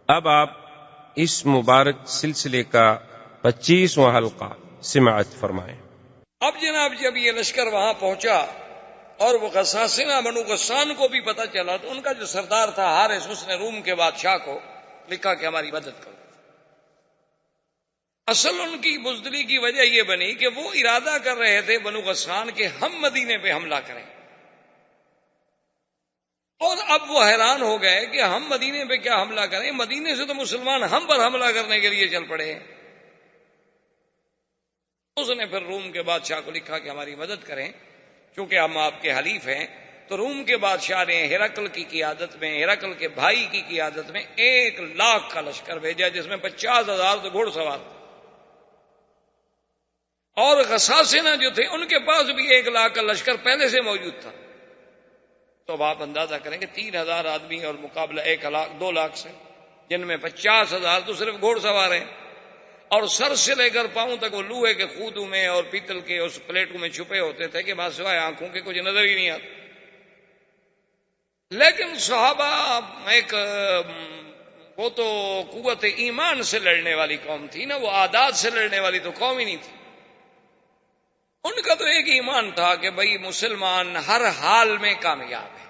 اب آپ اس مبارک سلسلے کا 25واں حلقہ سماعت فرمائیں۔ اب جناب جب یہ لشکر وہاں پہنچا اور وہ غساسنہ بنو غسان کو بھی پتہ چلا تو ان کا جو سردار تھا حارث، اس نے روم کے بادشاہ کو لکھا کہ ہماری مدد کرو۔ اصل ان کی بزدلی کی وجہ یہ بنی کہ وہ ارادہ کر رہے تھے بنو غسان کے ہم مدینے پہ حملہ کریں، اور اب وہ حیران ہو گئے کہ ہم مدینے پہ کیا حملہ کریں، مدینے سے تو مسلمان ہم پر حملہ کرنے کے لیے چل پڑے ہیں۔ اس نے پھر روم کے بادشاہ کو لکھا کہ ہماری مدد کریں، چونکہ ہم آپ کے حلیف ہیں۔ تو روم کے بادشاہ نے ہرقل کی قیادت میں، ہرقل کے بھائی کی قیادت میں 1,00,000 کا لشکر بھیجا، جس میں 50,000 تو گھوڑ سوار، اور غساسنہ جو تھے ان کے پاس بھی 1,00,000 کا لشکر پہلے سے موجود تھا۔ تو اب آپ اندازہ کریں کہ 3,000 آدمی اور مقابلہ 2,00,000 سے، جن میں 50,000 تو صرف گھوڑ سوار ہیں، اور سر سے لے کر پاؤں تک وہ لوہے کے خودوں میں اور پیتل کے اس پلیٹوں میں چھپے ہوتے تھے کہ بس سوائے آنکھوں کے کچھ نظر ہی نہیں آتا۔ لیکن صحابہ وہ تو قوت ایمان سے لڑنے والی قوم تھی نا، وہ عادات سے لڑنے والی تو قوم ہی نہیں تھی۔ ان کا تو ایک ایمان تھا کہ بھئی مسلمان ہر حال میں کامیاب ہے،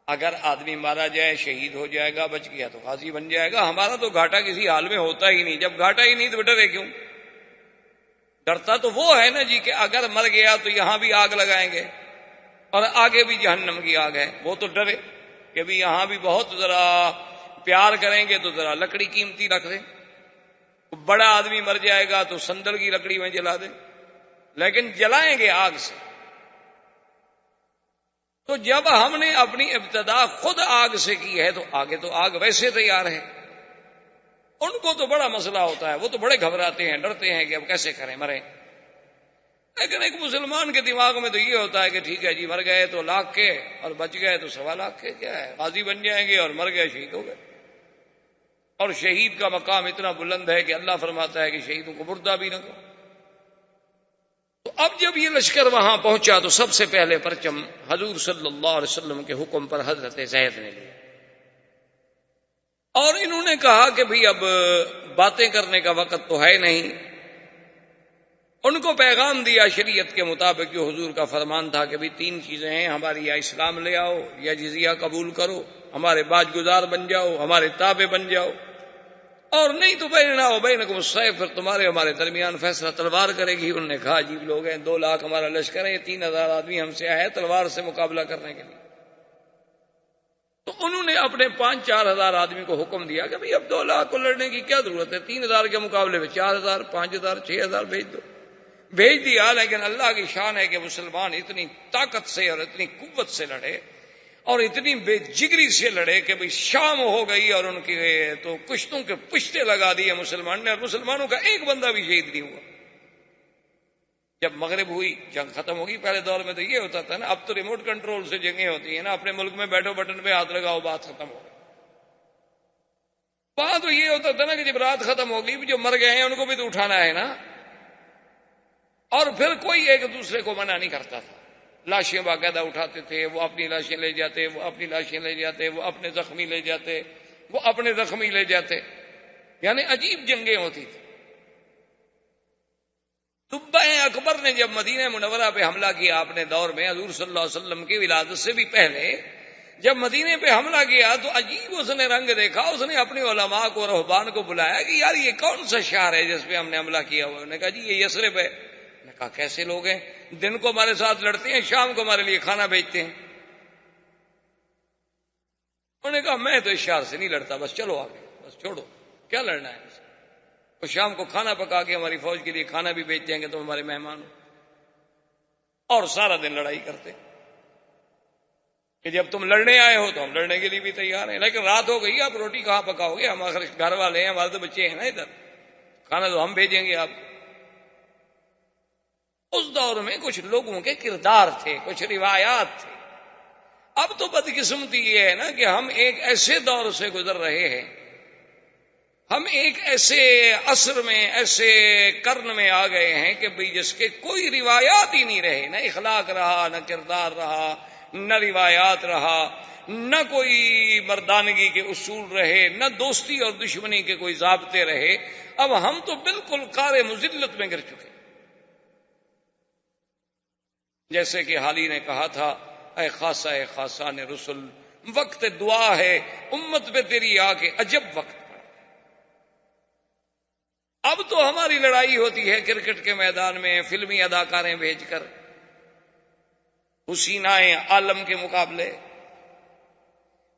اگر آدمی مارا جائے شہید ہو جائے گا، بچ گیا تو غازی بن جائے گا، ہمارا تو گھاٹا کسی حال میں ہوتا ہی نہیں۔ جب گھاٹا ہی نہیں تو ڈرے کیوں؟ ڈرتا تو وہ ہے نا جی کہ اگر مر گیا تو یہاں بھی آگ لگائیں گے اور آگے بھی جہنم کی آگ ہے، وہ تو ڈرے کہ بھی یہاں بھی بہت ذرا پیار کریں گے تو ذرا لکڑی قیمتی رکھ دیں، بڑا آدمی مر جائے گا تو سندل کی لکڑی میں جلا دیں، لیکن جلائیں گے آگ سے۔ تو جب ہم نے اپنی ابتدا خود آگ سے کی ہے تو آگے تو آگ ویسے تیار ہے۔ ان کو تو بڑا مسئلہ ہوتا ہے، وہ تو بڑے گھبراتے ہیں، ڈرتے ہیں کہ اب کیسے کریں، مریں۔ لیکن ایک مسلمان کے دماغ میں تو یہ ہوتا ہے کہ ٹھیک ہے جی، مر گئے تو 1,00,000 کے اور بچ گئے تو 1,25,000 کے، کیا ہے، غازی بن جائیں گے، اور مر گئے شہید ہو گئے۔ اور شہید کا مقام اتنا بلند ہے کہ اللہ فرماتا ہے کہ شہیدوں کو مردہ بھی نہ کرو۔ تو اب جب یہ لشکر وہاں پہنچا تو سب سے پہلے پرچم حضور صلی اللہ علیہ وسلم کے حکم پر حضرت زید نے لیا، اور انہوں نے کہا کہ بھئی اب باتیں کرنے کا وقت تو ہے نہیں۔ ان کو پیغام دیا شریعت کے مطابق جو حضور کا فرمان تھا کہ بھئی 3 چیزیں ہیں ہماری، یا اسلام لے آؤ، یا جزیہ قبول کرو، ہمارے باج گزار بن جاؤ، ہمارے تابع بن جاؤ، اور نہیں تو بیننا و بینکم السیف، پھر تمہارے ہمارے درمیان فیصلہ تلوار کرے گی۔ انہوں نے کہا عجیب لوگ ہیں، 2,00,000 ہمارا لشکر ہے، 3,000 آدمی ہم سے آئے تلوار سے مقابلہ کرنے کے لیے۔ تو انہوں نے اپنے 5-4 ہزار آدمی کو حکم دیا کہ بھئی اب 2,00,000 کو لڑنے کی کیا ضرورت ہے، 3,000 کے مقابلے میں 4,000، 5,000، 6,000 بھیج دو۔ بھیج دیا، لیکن اللہ کی شان ہے کہ مسلمان اتنی طاقت سے اور اتنی قوت سے لڑے اور اتنی بے جگری سے لڑے کہ بھئی شام ہو گئی اور ان کی تو کشتوں کے پشتے لگا دیے مسلمان نے، اور مسلمانوں کا ایک بندہ بھی شہید نہیں ہوا۔ جب مغرب ہوئی جنگ ختم ہوگی۔ پہلے دور میں تو یہ ہوتا تھا نا، اب تو ریموٹ کنٹرول سے جنگیں ہوتی ہیں نا، اپنے ملک میں بیٹھو بٹن پہ ہاتھ لگاؤ بات ختم ہو گئی۔ وہاں تو یہ ہوتا تھا نا کہ جب رات ختم ہوگی جو مر گئے ہیں ان کو بھی تو اٹھانا ہے نا، اور پھر کوئی ایک دوسرے کو منع نہیں کرتا تھا۔ لاشیں باقاعدہ اٹھاتے تھے، وہ اپنی لاشیں لے جاتے، وہ اپنی لاشیں لے جاتے، وہ اپنے زخمی لے جاتے، وہ اپنے زخمی لے جاتے، یعنی عجیب جنگیں ہوتی تھی۔ تبہ اکبر نے جب مدینہ منورہ پہ حملہ کیا اپنے دور میں، حضور صلی اللہ علیہ وسلم کی ولادت سے بھی پہلے جب مدینے پہ حملہ کیا تو عجیب اس نے رنگ دیکھا۔ اس نے اپنے علماء کو، رہبان کو بلایا کہ یار یہ کون سا شہر ہے جس پہ ہم نے حملہ کیا ہوا ہے؟ انہوں نے کہا جی یہ یثرب ہے۔ نے کہا کیسے لوگ ہیں، دن کو ہمارے ساتھ لڑتے ہیں، شام کو ہمارے لیے کھانا بھیجتے ہیں۔ انہوں نے کہا میں تو اس شہر سے نہیں لڑتا، بس چلو آگے، بس چھوڑو، کیا لڑنا ہے۔ اور شام کو کھانا پکا کے ہماری فوج کے لیے کھانا بھی بھیج دیں گے، تم ہمارے مہمان ہو، اور سارا دن لڑائی کرتے کہ جب تم لڑنے آئے ہو تو ہم لڑنے کے لیے بھی تیار ہیں، لیکن رات ہو گئی آپ روٹی کہاں پکاؤ گے، ہم آخر گھر والے ہیں، ہمارے تو بچے ہیں نا ادھر، کھانا تو ہم بھیجیں گے آپ۔ اس دور میں کچھ لوگوں کے کردار تھے، کچھ روایات تھے۔ اب تو بدقسمتی یہ ہے نا کہ ہم ایک ایسے دور سے گزر رہے ہیں، ہم ایک ایسے عصر میں، ایسے قرن میں آ گئے ہیں کہ بھئی جس کے کوئی روایات ہی نہیں رہے، نہ اخلاق رہا، نہ کردار رہا، نہ روایات رہا، نہ کوئی مردانگی کے اصول رہے، نہ دوستی اور دشمنی کے کوئی ضابطے رہے۔ اب ہم تو بالکل قعر مذلت میں گر چکے، جیسے کہ حالی نے کہا تھا، اے خاصہ اے خاصان رسل، وقت دعا ہے امت پہ تیری آ کے عجب وقت پڑا۔ اب تو ہماری لڑائی ہوتی ہے کرکٹ کے میدان میں فلمی اداکاریں بھیج کر، حسینائیں عالم کے مقابلے۔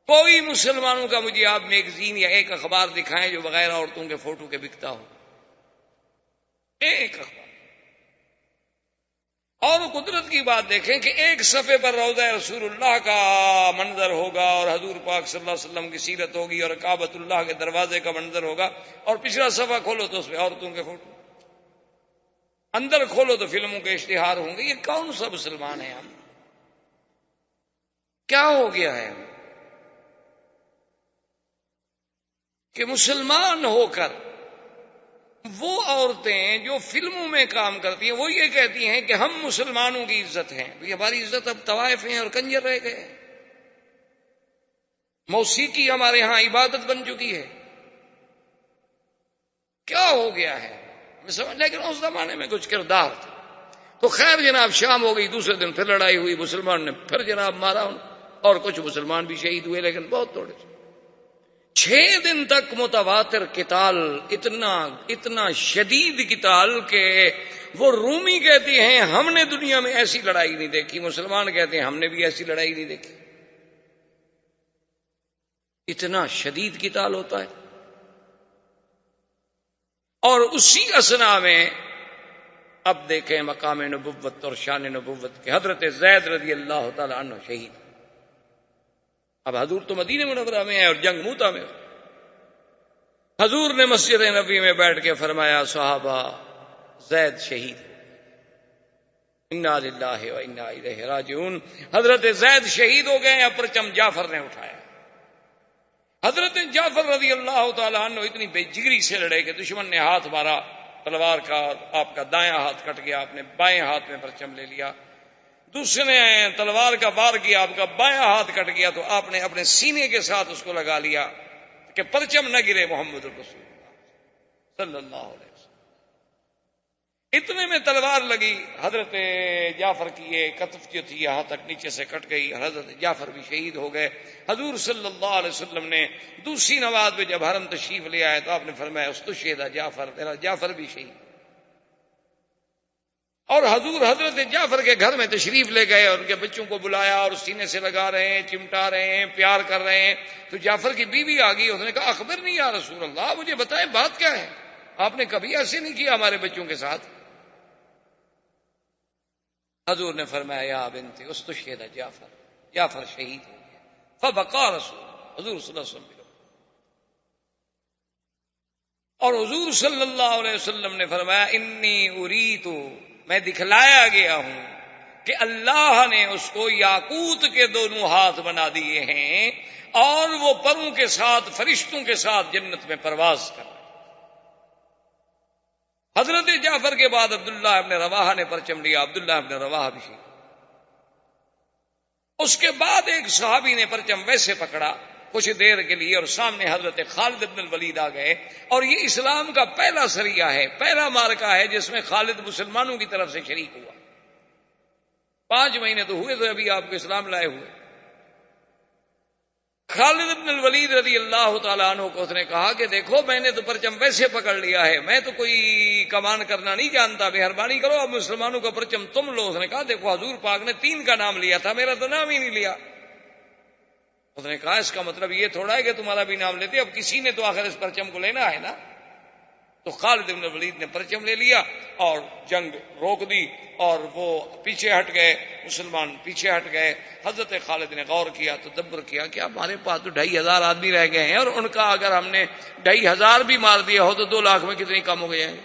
کوئی مسلمانوں کا مجھے آپ میگزین یا ایک اخبار دکھائیں جو بغیر عورتوں کے فوٹو کے بکتا ہو، ایک اخبار۔ اور قدرت کی بات دیکھیں کہ ایک صفحے پر روضہ رسول اللہ کا منظر ہوگا اور حضور پاک صلی اللہ علیہ وسلم کی سیرت ہوگی اور کعبۃ اللہ کے دروازے کا منظر ہوگا، اور پچھلا صفحہ کھولو تو اس پہ عورتوں کے فوٹو، اندر کھولو تو فلموں کے اشتہار ہوں گے۔ یہ کون سا مسلمان ہے؟ ہم کیا ہو گیا ہے کہ مسلمان ہو کر وہ عورتیں جو فلموں میں کام کرتی ہیں وہ یہ کہتی ہیں کہ ہم مسلمانوں کی عزت ہیں؟ ہماری عزت اب طوائف ہیں اور کنجر رہ گئے۔ موسیقی ہمارے ہاں عبادت بن چکی ہے۔ کیا ہو گیا ہے لیکن اس زمانے میں کچھ کردار تھا۔ تو خیر جناب، شام ہو گئی، دوسرے دن پھر لڑائی ہوئی، مسلمان نے پھر جناب مارا ان، اور کچھ مسلمان بھی شہید ہوئے لیکن بہت تھوڑے سے۔ 6 دن تک متواتر قتال، اتنا شدید قتال کہ وہ رومی کہتے ہیں ہم نے دنیا میں ایسی لڑائی نہیں دیکھی، مسلمان کہتے ہیں ہم نے بھی ایسی لڑائی نہیں دیکھی۔ اتنا شدید قتال ہوتا ہے۔ اور اسی اثنا میں اب دیکھیں مقام نبوت اور شان نبوت کے حضرت زید رضی اللہ تعالی عنہ شہید۔ اب حضور تو مدینہ منورہ میں ہے اور جنگ موتا میں۔ حضور نے مسجد نبی میں بیٹھ کے فرمایا، صحابہ زید شہید، انا للہ و انا الیہ راجعون۔ حضرت زید شہید ہو گئے، اب پرچم جعفر نے اٹھایا۔ حضرت جعفر رضی اللہ تعالیٰ عنہ اتنی بے جگری سے لڑے کہ دشمن نے ہاتھ مارا تلوار کا، اور آپ کا دایاں ہاتھ کٹ گیا، آپ نے بائیں ہاتھ میں پرچم لے لیا۔ دوسرے نے تلوار کا وار کیا، آپ کا بایاں ہاتھ کٹ گیا، تو آپ نے اپنے سینے کے ساتھ اس کو لگا لیا کہ پرچم نہ گرے محمد رسول اللہ صلی اللہ علیہ وسلم۔ اتنے میں تلوار لگی حضرت جعفر کی، یہ کتف جو تھی یہاں تک نیچے سے کٹ گئی، حضرت جعفر بھی شہید ہو گئے۔ حضور صلی اللہ علیہ وسلم نے دوسری نماز میں جب حرم تشریف لے آئے تو آپ نے فرمایا، استشہد جعفر، میرا جعفر بھی شہید۔ اور حضور حضرت جعفر کے گھر میں تشریف لے گئے اور ان کے بچوں کو بلایا اور سینے سے لگا رہے ہیں، چمٹا رہے ہیں، پیار کر رہے ہیں۔ تو جعفر کی بیوی آ گئی، اس نے کہا، اخبرنی یا رسول اللہ، مجھے بتائیں بات کیا ہے، آپ نے کبھی ایسے نہیں کیا ہمارے بچوں کے ساتھ۔ حضور نے فرمایا، یا بنت استشہد جعفر، جعفر شہید ہو گیا۔ فبقى رسول حضور صلی اللہ علیہ وسلم، اور حضور صلی اللہ علیہ وسلم نے فرمایا، انی اریت، میں دکھلایا گیا ہوں کہ اللہ نے اس کو یاقوت کے دونوں ہاتھ بنا دیے ہیں اور وہ پروں کے ساتھ فرشتوں کے ساتھ جنت میں پرواز کر رہے ہیں۔ حضرت جعفر کے بعد عبداللہ ابن رواحہ نے پرچم لیا، عبداللہ ابن رواحہ بھی شہید۔ اس کے بعد ایک صحابی نے پرچم ویسے پکڑا کچھ دیر کے لیے، اور سامنے حضرت خالد ابن الولید آ گئے، اور یہ اسلام کا پہلا سریہ ہے، پہلا مارکہ ہے جس میں خالد مسلمانوں کی طرف سے شریک ہوا۔ 5 مہینے تو ہوئے تھے ابھی آپ کو اسلام لائے ہوئے۔ خالد ابن الولید رضی اللہ تعالیٰ عنہ کو اس نے کہا کہ دیکھو، میں نے تو پرچم ویسے پکڑ لیا ہے، میں تو کوئی کمان کرنا نہیں جانتا، مہربانی کرو اب مسلمانوں کا پرچم تم لو۔ اس نے کہا، دیکھو حضور پاک نے 3 کا نام لیا تھا، میرا تو نام ہی نہیں لیا۔ اس نے کہا، اس کا مطلب یہ تھوڑا ہے کہ تمہارا بھی نام لیتے، اب کسی نے تو آخر اس پرچم کو لینا ہے نا۔ تو خالد بن ولید نے پرچم لے لیا اور جنگ روک دی، اور وہ پیچھے ہٹ گئے، مسلمان پیچھے ہٹ گئے۔ حضرت خالد نے غور کیا، تدبر کیا کہ ہمارے پاس تو 2500 آدمی رہ گئے ہیں، اور ان کا اگر ہم نے 2500 بھی مار دیا ہو تو 2 لاکھ میں کتنی کم ہو گئے ہیں۔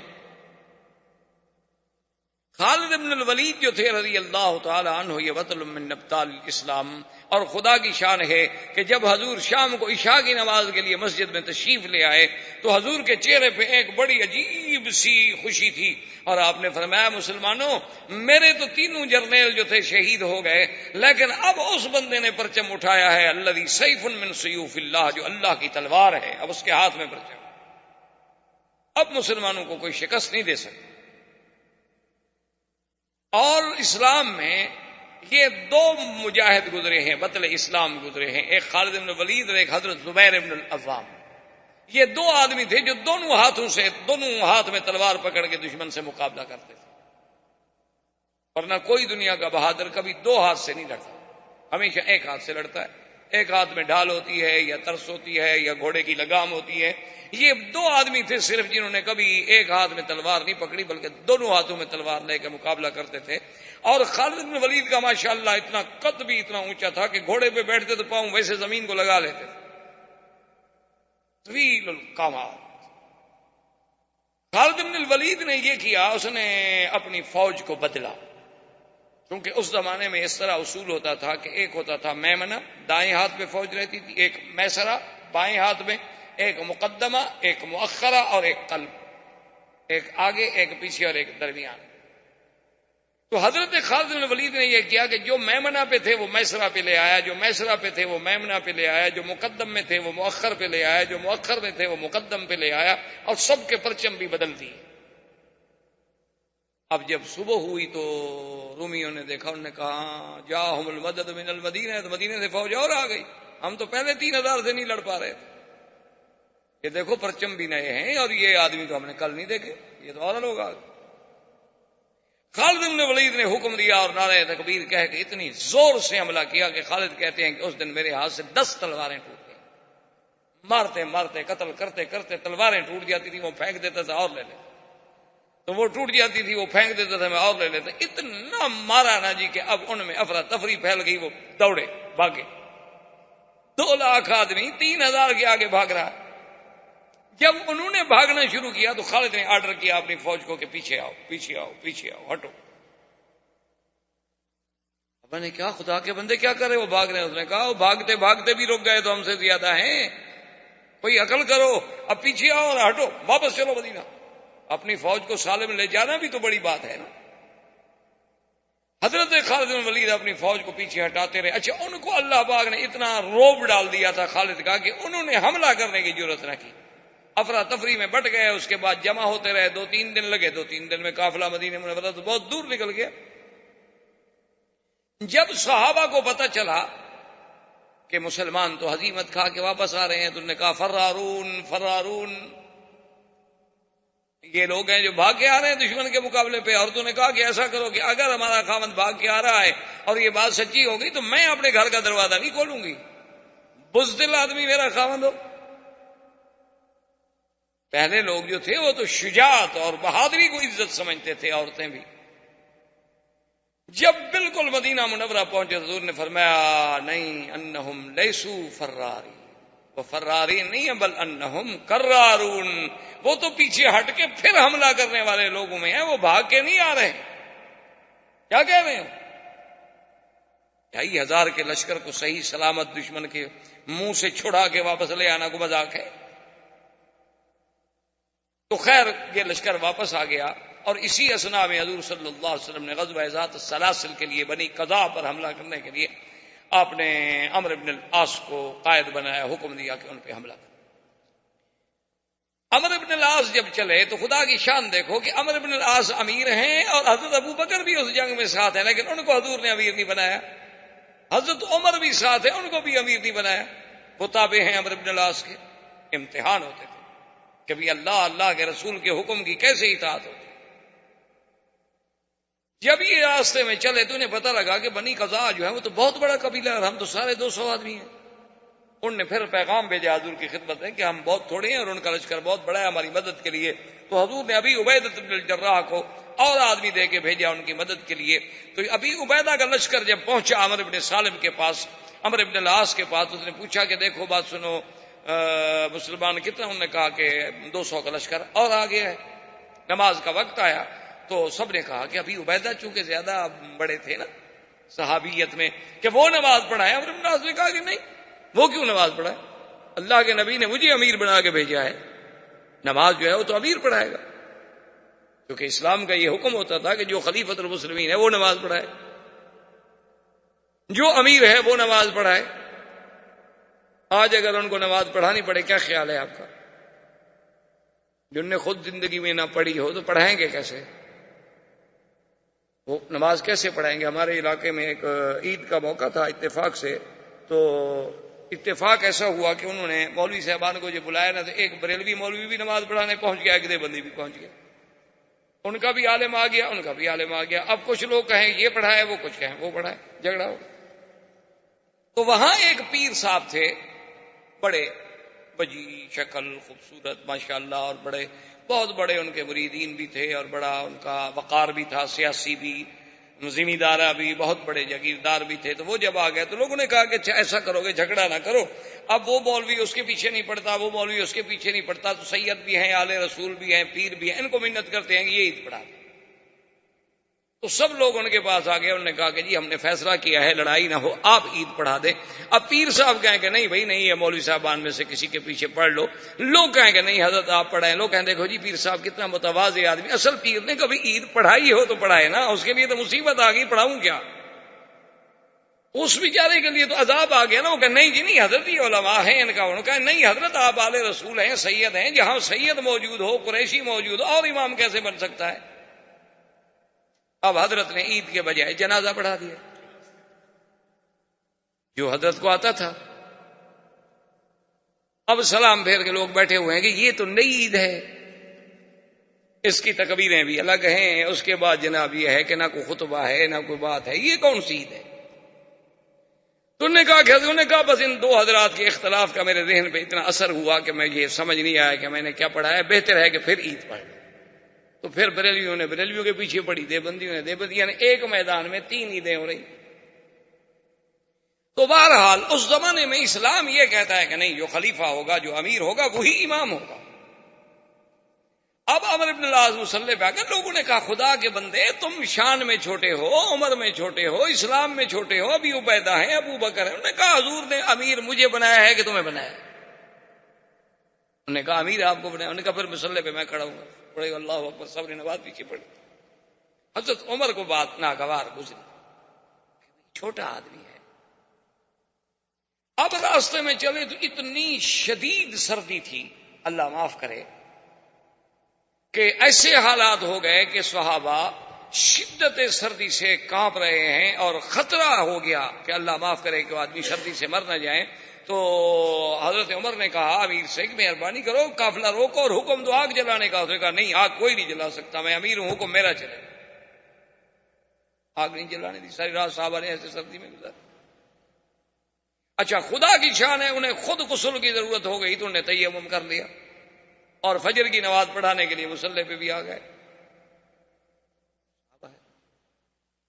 خالد بن الولید جو تھے رضی اللہ تعالی عنہ، یہ بطل من ابطال الاسلام، اور خدا کی شان ہے کہ جب حضور شام کو عشاء کی نماز کے لیے مسجد میں تشریف لے آئے تو حضور کے چہرے پہ ایک بڑی عجیب سی خوشی تھی، اور آپ نے فرمایا مسلمانوں، میرے تو تینوں جرنیل جو تھے شہید ہو گئے، لیکن اب اس بندے نے پرچم اٹھایا ہے الذی سیف من سیوف اللہ، جو اللہ کی تلوار ہے، اب اس کے ہاتھ میں پرچم، اب مسلمانوں کو کوئی شکست نہیں دے سکتا۔ اور اسلام میں یہ دو مجاہد گزرے ہیں، بطل اسلام گزرے ہیں، ایک خالد بن ولید اور ایک حضرت زبیر بن العوام۔ یہ دو آدمی تھے جو دونوں ہاتھ میں تلوار پکڑ کے دشمن سے مقابلہ کرتے تھے، ورنہ کوئی دنیا کا بہادر کبھی دو ہاتھ سے نہیں لڑتا، ہمیشہ ایک ہاتھ سے لڑتا ہے۔ ایک ہاتھ میں ڈھال ہوتی ہے یا ترس ہوتی ہے یا گھوڑے کی لگام ہوتی ہے۔ یہ دو آدمی تھے صرف جنہوں نے کبھی ایک ہاتھ میں تلوار نہیں پکڑی بلکہ دونوں ہاتھوں میں تلوار لے کے مقابلہ کرتے تھے۔ اور خالد بن ولید کا ماشاءاللہ اتنا قد بھی اتنا اونچا تھا کہ گھوڑے پہ بیٹھتے تو پاؤں ویسے زمین کو لگا لیتے تھے، طویل القامات۔ خالد بن الولید نے یہ کیا، اس نے اپنی فوج کو بدلا، کیونکہ اس زمانے میں اس طرح اصول ہوتا تھا کہ ایک ہوتا تھا میمنہ، دائیں ہاتھ میں فوج رہتی تھی، ایک میسرہ بائیں ہاتھ میں، ایک مقدمہ، ایک مؤخرہ اور ایک قلب، ایک آگے ایک پیچھے اور ایک درمیان۔ تو حضرت خالد بن ولید نے یہ کیا کہ جو میمنہ پہ تھے وہ میسرہ پہ لے آیا، جو میسرہ پہ تھے وہ میمنہ پہ لے آیا، جو مقدم میں تھے وہ مؤخر پہ لے آیا، جو مؤخر میں تھے وہ مقدم پہ لے آیا، اور سب کے پرچم بھی بدل دیے۔ اب جب صبح ہوئی تو رومیوں نے دیکھا، انہوں نے کہا جاءہم المدد من المدینہ، تو مدینے سے فوج اور آ گئی، ہم تو پہلے 3000 سے نہیں لڑ پا رہے تھے، یہ دیکھو پرچم بھی نئے ہیں اور یہ آدمی تو ہم نے کل نہیں دیکھے، یہ تو اور لوگ آ گئے۔ خالد بن ولید نے حکم دیا اور نعرہ تکبیر کہہ کے اتنی زور سے حملہ کیا کہ خالد کہتے ہیں کہ اس دن میرے ہاتھ سے 10 تلواریں ٹوٹ گئی، مارتے مارتے قتل کرتے کرتے تلواریں ٹوٹ جاتی تھی، وہ پھینک دیتا تھا اور لے لیتا، تو وہ ٹوٹ جاتی تھی وہ پھینک دیتا تھا میں اور لے لیتا، اتنا مارا نا جی کہ اب ان میں افراتفری پھیل گئی، وہ دوڑے بھاگے، 2 لاکھ آدمی 3000 کے آگے بھاگ رہا۔ جب انہوں نے بھاگنا شروع کیا تو خالد نے آرڈر کیا اپنی فوج کو کہ پیچھے آؤ پیچھے آؤ پیچھے آؤ، ہٹو۔ اب نے کیا خدا کے بندے کیا کرے، وہ بھاگ رہے ہیں، اس نے کہا وہ بھاگتے بھاگتے بھی رک گئے تو ہم سے زیادہ ہیں، کوئی عقل کرو، اب پیچھے آؤ اور ہٹو، واپس چلو مدینہ۔ اپنی فوج کو سالم لے جانا بھی تو بڑی بات ہے نا۔ حضرت خالد بن ولید اپنی فوج کو پیچھے ہٹاتے رہے۔ اچھا ان کو اللہ پاک نے اتنا روب ڈال دیا تھا خالد کا کہ انہوں نے حملہ کرنے کی ضرورت نہ کی، افراتفری میں بٹ گئے، اس کے بعد جمع ہوتے رہے، 2-3 دن لگے، 2-3 دن میں قافلہ مدینہ منورہ تو بہت دور نکل گیا۔ جب صحابہ کو پتہ چلا کہ مسلمان تو ہزیمت کھا کے واپس آ رہے ہیں تو انہوں نے کہا فرارون فرارون، یہ لوگ ہیں جو بھاگ کے آ رہے ہیں دشمن کے مقابلے پہ۔ عورتوں نے کہا کہ ایسا کرو کہ اگر ہمارا خاوند بھاگ کے آ رہا ہے اور یہ بات سچی ہوگی تو میں اپنے گھر کا دروازہ نہیں کھولوں گی، بزدل آدمی میرا خاوند ہو۔ پہلے لوگ جو تھے وہ تو شجاعت اور بہادری کو عزت سمجھتے تھے، عورتیں بھی۔ جب بالکل مدینہ منورہ پہنچے حضور نے فرمایا نہیں، انہم لیسو فراری، وہ فراری نہیں ہے بل انہم کرارون، وہ تو پیچھے ہٹ کے پھر حملہ کرنے والے لوگوں میں ہیں، وہ بھاگ کے نہیں آ رہے۔ کیا کہہ رہے ہیں؟ 2,500 کے لشکر کو صحیح سلامت دشمن کے منہ سے چھڑا کے واپس لے آنا کو مذاق ہے؟ تو خیر یہ لشکر واپس آ گیا، اور اسی اسنا میں حضور صلی اللہ علیہ وسلم نے غزوہ ذات السلاسل کے لیے بنی قضاء پر حملہ کرنے کے لیے آپ نے عمرو بن العاص کو قائد بنایا، حکم دیا کہ ان پہ حملہ کریں۔ عمرو بن العاص جب چلے تو خدا کی شان دیکھو کہ عمرو بن العاص امیر ہیں اور حضرت ابو بکر بھی اس جنگ میں ساتھ ہیں، لیکن ان کو حضور نے امیر نہیں بنایا۔ حضرت عمر بھی ساتھ ہیں، ان کو بھی امیر نہیں بنایا، وہ تابع ہیں عمرو بن العاص کے۔ امتحان ہوتے تھے کہ بھی اللہ کے رسول کے حکم کی کیسے اطاعت ہوتی۔ جب یہ راستے میں چلے تو انہیں پتہ لگا کہ بنی قضاء جو ہے وہ تو بہت بڑا قبیلہ ہے اور ہم تو سارے 200 آدمی ہیں۔ انہوں نے پھر پیغام بھیجا حضور کی خدمت میں کہ ہم بہت تھوڑے ہیں اور ان کا لشکر بہت بڑا ہے ہماری مدد کے لیے۔ تو حضور نے ابی عبیدہ بن الجراح کو اور آدمی دے کے بھیجا ان کی مدد کے لیے۔ تو ابی عبیدہ کا لشکر جب پہنچا عمرو بن سالم کے پاس، عمرو بن العاص کے پاس، اس نے پوچھا کہ دیکھو بات سنو، مسلمان کتنا؟ انہوں نے کہا کہ 200 کا لشکر اور آگے ہے۔ نماز کا وقت آیا تو سب نے کہا کہ ابھی عبیدہ چونکہ زیادہ بڑے تھے نا صحابیت میں کہ وہ نماز پڑھائے. عمرو بن العاص نے کہا کہ نہیں, وہ کیوں نماز پڑھائے؟ اللہ کے نبی نے مجھے امیر بنا کے بھیجا ہے, نماز جو ہے وہ تو امیر پڑھائے گا, کیونکہ اسلام کا یہ حکم ہوتا تھا کہ جو خلیفۃ المسلمین ہے وہ نماز پڑھائے, جو امیر ہے وہ نماز پڑھائے. آج اگر ان کو نماز پڑھانی پڑے, کیا خیال ہے آپ کا؟ جن نے خود زندگی میں نہ پڑھی ہو تو پڑھائیں گے کیسے؟ وہ نماز کیسے پڑھائیں گے؟ ہمارے علاقے میں ایک عید کا موقع تھا اتفاق سے, تو اتفاق ایسا ہوا کہ انہوں نے مولوی صاحبان کو جو بلایا نا, تو ایک بریلوی مولوی بھی نماز پڑھانے پہنچ گیا, ایک دیوبندی بھی پہنچ گیا. ان کا بھی عالم آ گیا, ان کا بھی عالم آ گیا. اب کچھ لوگ کہیں یہ پڑھائے, وہ کچھ کہیں وہ پڑھائے, جھگڑا ہو. تو وہاں ایک پیر صاحب تھے, بڑے بجی شکل, خوبصورت ماشاءاللہ, اور بڑے بہت بڑے ان کے مریدین بھی تھے, اور بڑا ان کا وقار بھی تھا, سیاسی بھی, زمیندارہ بھی, بہت بڑے جاگیردار بھی تھے. تو وہ جب آ گئے تو لوگوں نے کہا کہ اچھا ایسا کرو گے, جھگڑا نہ کرو. اب وہ مولوی اس کے پیچھے نہیں پڑتا, وہ مولوی اس کے پیچھے نہیں پڑتا, تو سید بھی ہیں, آل رسول بھی ہیں, پیر بھی ہیں, ان کو منت کرتے ہیں کہ یہ عید پڑھا دیں. تو سب لوگ ان کے پاس آ گئے, انہوں نے کہا کہ جی ہم نے فیصلہ کیا ہے لڑائی نہ ہو, آپ عید پڑھا دیں. اب پیر صاحب کہیں کہ نہیں بھائی نہیں, ہے مولوی صاحبان میں سے کسی کے پیچھے پڑھ لو. لوگ کہیں کہ نہیں حضرت آپ پڑھائیں. لوگ کہیں دیکھو جی پیر صاحب کتنا متواضع آدمی, اصل پیر نے کبھی عید پڑھائی ہو تو پڑھائے نا, اس کے لیے تو مصیبت آ گئی, پڑھاؤں کیا؟ اس بیچارے کے لیے تو عذاب آ گیا نا. وہ کہ نہیں جی نہیں حضرت, یہ علماء ہیں ان کا. انہوں نے کہا نہیں حضرت, آپ آل رسول ہیں, سید ہیں, جہاں سید موجود ہو, قریشی موجود ہو, اور امام کیسے بن سکتا ہے؟ اب حضرت نے عید کے بجائے جنازہ پڑھا دیا, جو حضرت کو آتا تھا. اب سلام پھیر کے لوگ بیٹھے ہوئے ہیں کہ یہ تو نئی عید ہے, اس کی تکبیریں بھی الگ ہیں, اس کے بعد جناب یہ ہے کہ نہ کوئی خطبہ ہے نہ کوئی بات ہے, یہ کون سی عید ہے؟ تو انہوں نے کہا کہ حضرت نے کہا بس ان دو حضرات کے اختلاف کا میرے ذہن پہ اتنا اثر ہوا کہ میں یہ سمجھ نہیں آیا کہ میں نے کیا پڑھا ہے, بہتر ہے کہ پھر عید پڑھ لوں. تو پھر بریلویوں نے بریلویوں کے پیچھے پڑی, دیوبندیوں نے دیوبندیوں نے, ایک میدان میں 3 عیدیں ہو رہی. تو بہرحال اس زمانے میں اسلام یہ کہتا ہے کہ نہیں, جو خلیفہ ہوگا, جو امیر ہوگا, وہی امام ہوگا. اب عمرو بن العاص مصلی پہ آ کر لوگوں نے کہا خدا کے بندے, تم شان میں چھوٹے ہو, عمر میں چھوٹے ہو, اسلام میں چھوٹے ہو, ابھی عبیدہ ہیں, ابو بکر ہیں. انہوں نے کہا حضور نے امیر مجھے بنایا ہے کہ تمہیں بنایا ہے؟ انہوں نے کہا امیر آپ کو بنایا. انہوں نے کہا پھر مصلی پہ میں کھڑا ہوں گا. پڑھے اللہ اکبر, سب نے نماز پیچھے پڑھی. حضرت عمر کو بات ناگوار گزری, چھوٹا آدمی ہے. اب راستے میں چلے تو اتنی شدید سردی تھی, اللہ معاف کرے, کہ ایسے حالات ہو گئے کہ صحابہ شدت سردی سے کانپ رہے ہیں, اور خطرہ ہو گیا کہ اللہ معاف کرے کہ آدمی سردی سے مر نہ جائیں. تو حضرت عمر نے کہا امیر سے کہ مہربانی کرو, قافلہ روکو اور حکم دو آگ جلانے کا. اس نے کہا نہیں, آگ کوئی نہیں جلا سکتا, میں امیر ہوں, حکم میرا چلے. آگ نہیں جلانے دی. ساری رات صحابہ نے ایسے سردی میں گزارا. اچھا خدا کی شان ہے, انہیں خود غسل کی ضرورت ہو گئی تو انہوں نے تیمم کر لیا, اور فجر کی نماز پڑھانے کے لیے مصلی پہ بھی آ گئے.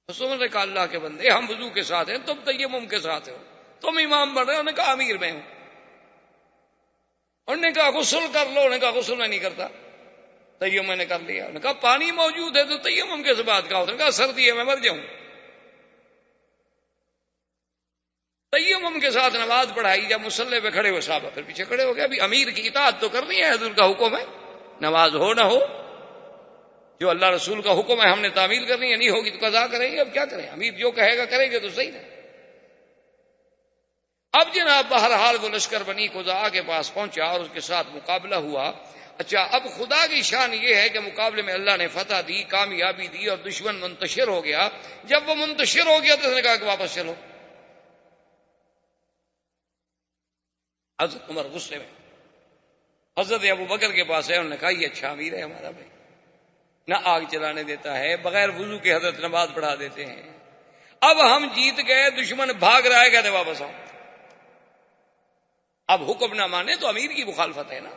رسول نے کہا اللہ کے بندے, ہم وضو کے ساتھ ہیں, تم تیمم کے ساتھ ہو, تم امام بن رہے ہو. انہوں نے کہا امیر میں ہوں. انہوں نے کہا غسل کر لو. انہوں نے کہا غسل میں نہیں کرتا, تیمم میں نے کر لیا. انہوں نے کہا پانی موجود ہے تو تیمم کے بات کا. انہوں نے کہا سردی ہے, میں مر جاؤں. تیمم کے ساتھ نماز پڑھائی. جب مصلی پہ کھڑے ہوئے صحابہ پھر پیچھے کھڑے ہو گئے. ابھی امیر کی اطاعت تو کرنی ہے, حضور کا حکم ہے, نماز ہو نہ ہو, جو اللہ رسول کا حکم ہے ہم نے تعمیل کرنی ہے, نہیں ہوگی تو قضا کریں گے. اب کیا کریں, امیر جو کہے گا کریں گے تو صحیح ہے. اب جناب بہرحال وہ لشکر بنی خزاعہ کے پاس پہنچا اور اس کے ساتھ مقابلہ ہوا. اچھا اب خدا کی شان یہ ہے کہ مقابلے میں اللہ نے فتح دی, کامیابی دی, اور دشمن منتشر ہو گیا. جب وہ منتشر ہو گیا تو اس نے کہا کہ واپس چلو. حضرت عمر غصے میں حضرت ابو بکر کے پاس ہے. انہوں نے کہا یہ اچھا امیر ہے ہمارا بھائی, نہ آگ چلانے دیتا ہے, بغیر وضو کے حضرت نماز پڑھا دیتے ہیں. اب ہم جیت گئے, دشمن بھاگ رہا ہے, کہتے واپس آؤ. اب حکم نہ مانے تو امیر کی مخالفت ہے نا.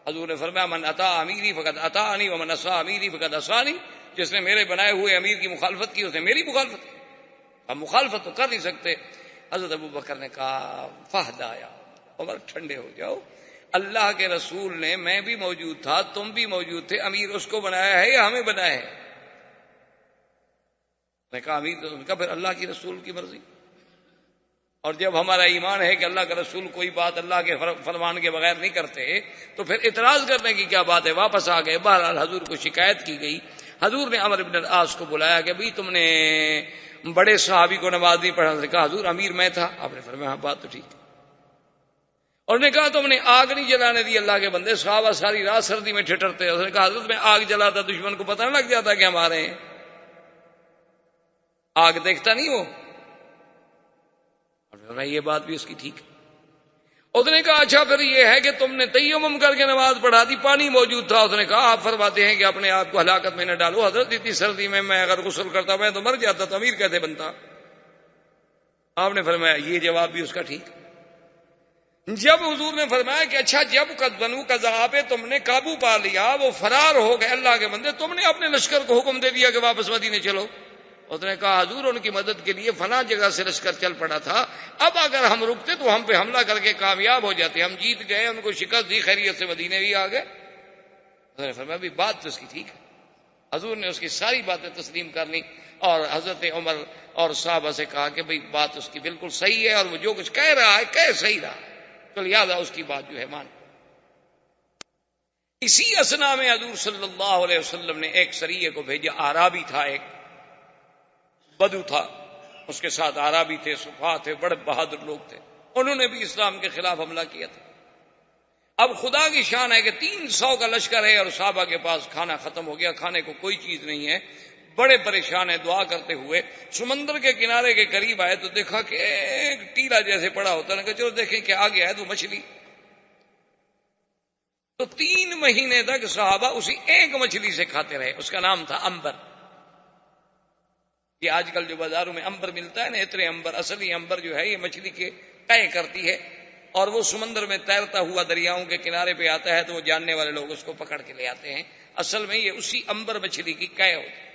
حضور نے فرمایا من اطاع امیری فقد اطاعنی ومن عصا امیری فقد عصانی. جس نے میرے بنائے ہوئے امیر کی مخالفت کی اس نے میری مخالفت کی. ہم مخالفت تو کر نہیں سکتے. حضرت ابو بکر نے کہا فہدایا, عمر ٹھنڈے ہو جاؤ, اللہ کے رسول نے, میں بھی موجود تھا, تم بھی موجود تھے, امیر اس کو بنایا ہے یا ہمیں بنایا ہے؟ نے کہا امیر تو ان کا پھر اللہ کی رسول کی مرضی، اور جب ہمارا ایمان ہے کہ اللہ کا رسول کوئی بات اللہ کے فرمان کے بغیر نہیں کرتے تو پھر اعتراض کرنے کی کیا بات ہے۔ واپس آ گئے، بہرحال حضور کو شکایت کی گئی، حضور نے عمرو بن العاص کو بلایا کہ بھئی تم نے بڑے صحابی کو نماز نہیں پڑھا، نے کہا حضور امیر میں تھا، آپ نے فرمایا ہاں بات تو ٹھیک ہے، اور نے کہا تم نے آگ نہیں جلانے دی اللہ کے بندے، صحابہ ساری رات سردی میں ٹھٹرتے، اس نے کہا حضرت میں آگ جلاتا دشمن کو پتہ نہ لگ جاتا کہ ہمارے ہیں، آگ دیکھتا نہیں وہ، یہ بات بھی اس کی ٹھیک ہے۔ اس نے کہا اچھا پھر یہ ہے کہ تم نے تیمم کر کے نماز پڑھا دی، پانی موجود تھا، اس نے کہا آپ فرماتے ہیں کہ اپنے آپ کو ہلاکت میں نہ ڈالو، حضرت اتنی سردی میں اگر غسل کرتا میں تو مر جاتا، تو امیر کیسے بنتا؟ آپ نے فرمایا یہ جواب بھی اس کا ٹھیک۔ جب حضور نے فرمایا کہ اچھا جب بنو قذا پہ تم نے قابو پا لیا، وہ فرار ہو گئے اللہ کے بندے، تم نے اپنے لشکر کو حکم دے دیا کہ واپس مدینے چلو، اس نے کہا حضور ان کی مدد کے لیے فلاں جگہ سے لشکر چل پڑا تھا، اب اگر ہم رکتے تو ہم پہ حملہ کر کے کامیاب ہو جاتے، ہم جیت گئے، ان کو شکست دی، خیریت سے مدینے بھی آ گئے۔ اس نے فرمایا بھی بات تو اس کی ٹھیک ہے۔ حضور نے اس کی ساری باتیں تسلیم کر لی اور حضرت عمر اور صحابہ سے کہا کہ بھئی بات اس کی بالکل صحیح ہے، اور وہ جو کچھ کہہ رہا ہے کہہ صحیح رہا، تو لہٰذا اس کی بات جو ہے مان۔ اسی اثنا میں حضور صلی اللہ علیہ وسلم نے ایک سریے کو بھیجا، اعرابی تھا، ایک بدو تھا، اس کے ساتھ اعرابی تھے، صفا تھے، بڑے بہادر لوگ تھے، انہوں نے بھی اسلام کے خلاف حملہ کیا تھا۔ اب خدا کی شان ہے کہ 300 کا لشکر ہے اور صحابہ کے پاس کھانا ختم ہو گیا، کھانے کو کوئی چیز نہیں ہے، بڑے پریشان ہیں، دعا کرتے ہوئے سمندر کے کنارے کے قریب آئے تو دیکھا کہ ایک ٹیلا جیسے پڑا ہوتا ہے، کہ چلو دیکھیں کہ آگے ہے تو مچھلی، تو 3 مہینے تک صحابہ اسی ایک مچھلی سے کھاتے رہے، اس کا نام تھا امبر۔ یہ آج کل جو بازاروں میں امبر ملتا ہے نا، اتنے امبر، اصلی امبر جو ہے یہ مچھلی کے قے کرتی ہے، اور وہ سمندر میں تیرتا ہوا دریاؤں کے کنارے پہ آتا ہے تو وہ جاننے والے لوگ اس کو پکڑ کے لے آتے ہیں، اصل میں یہ اسی امبر مچھلی کی قے ہوتی ہے۔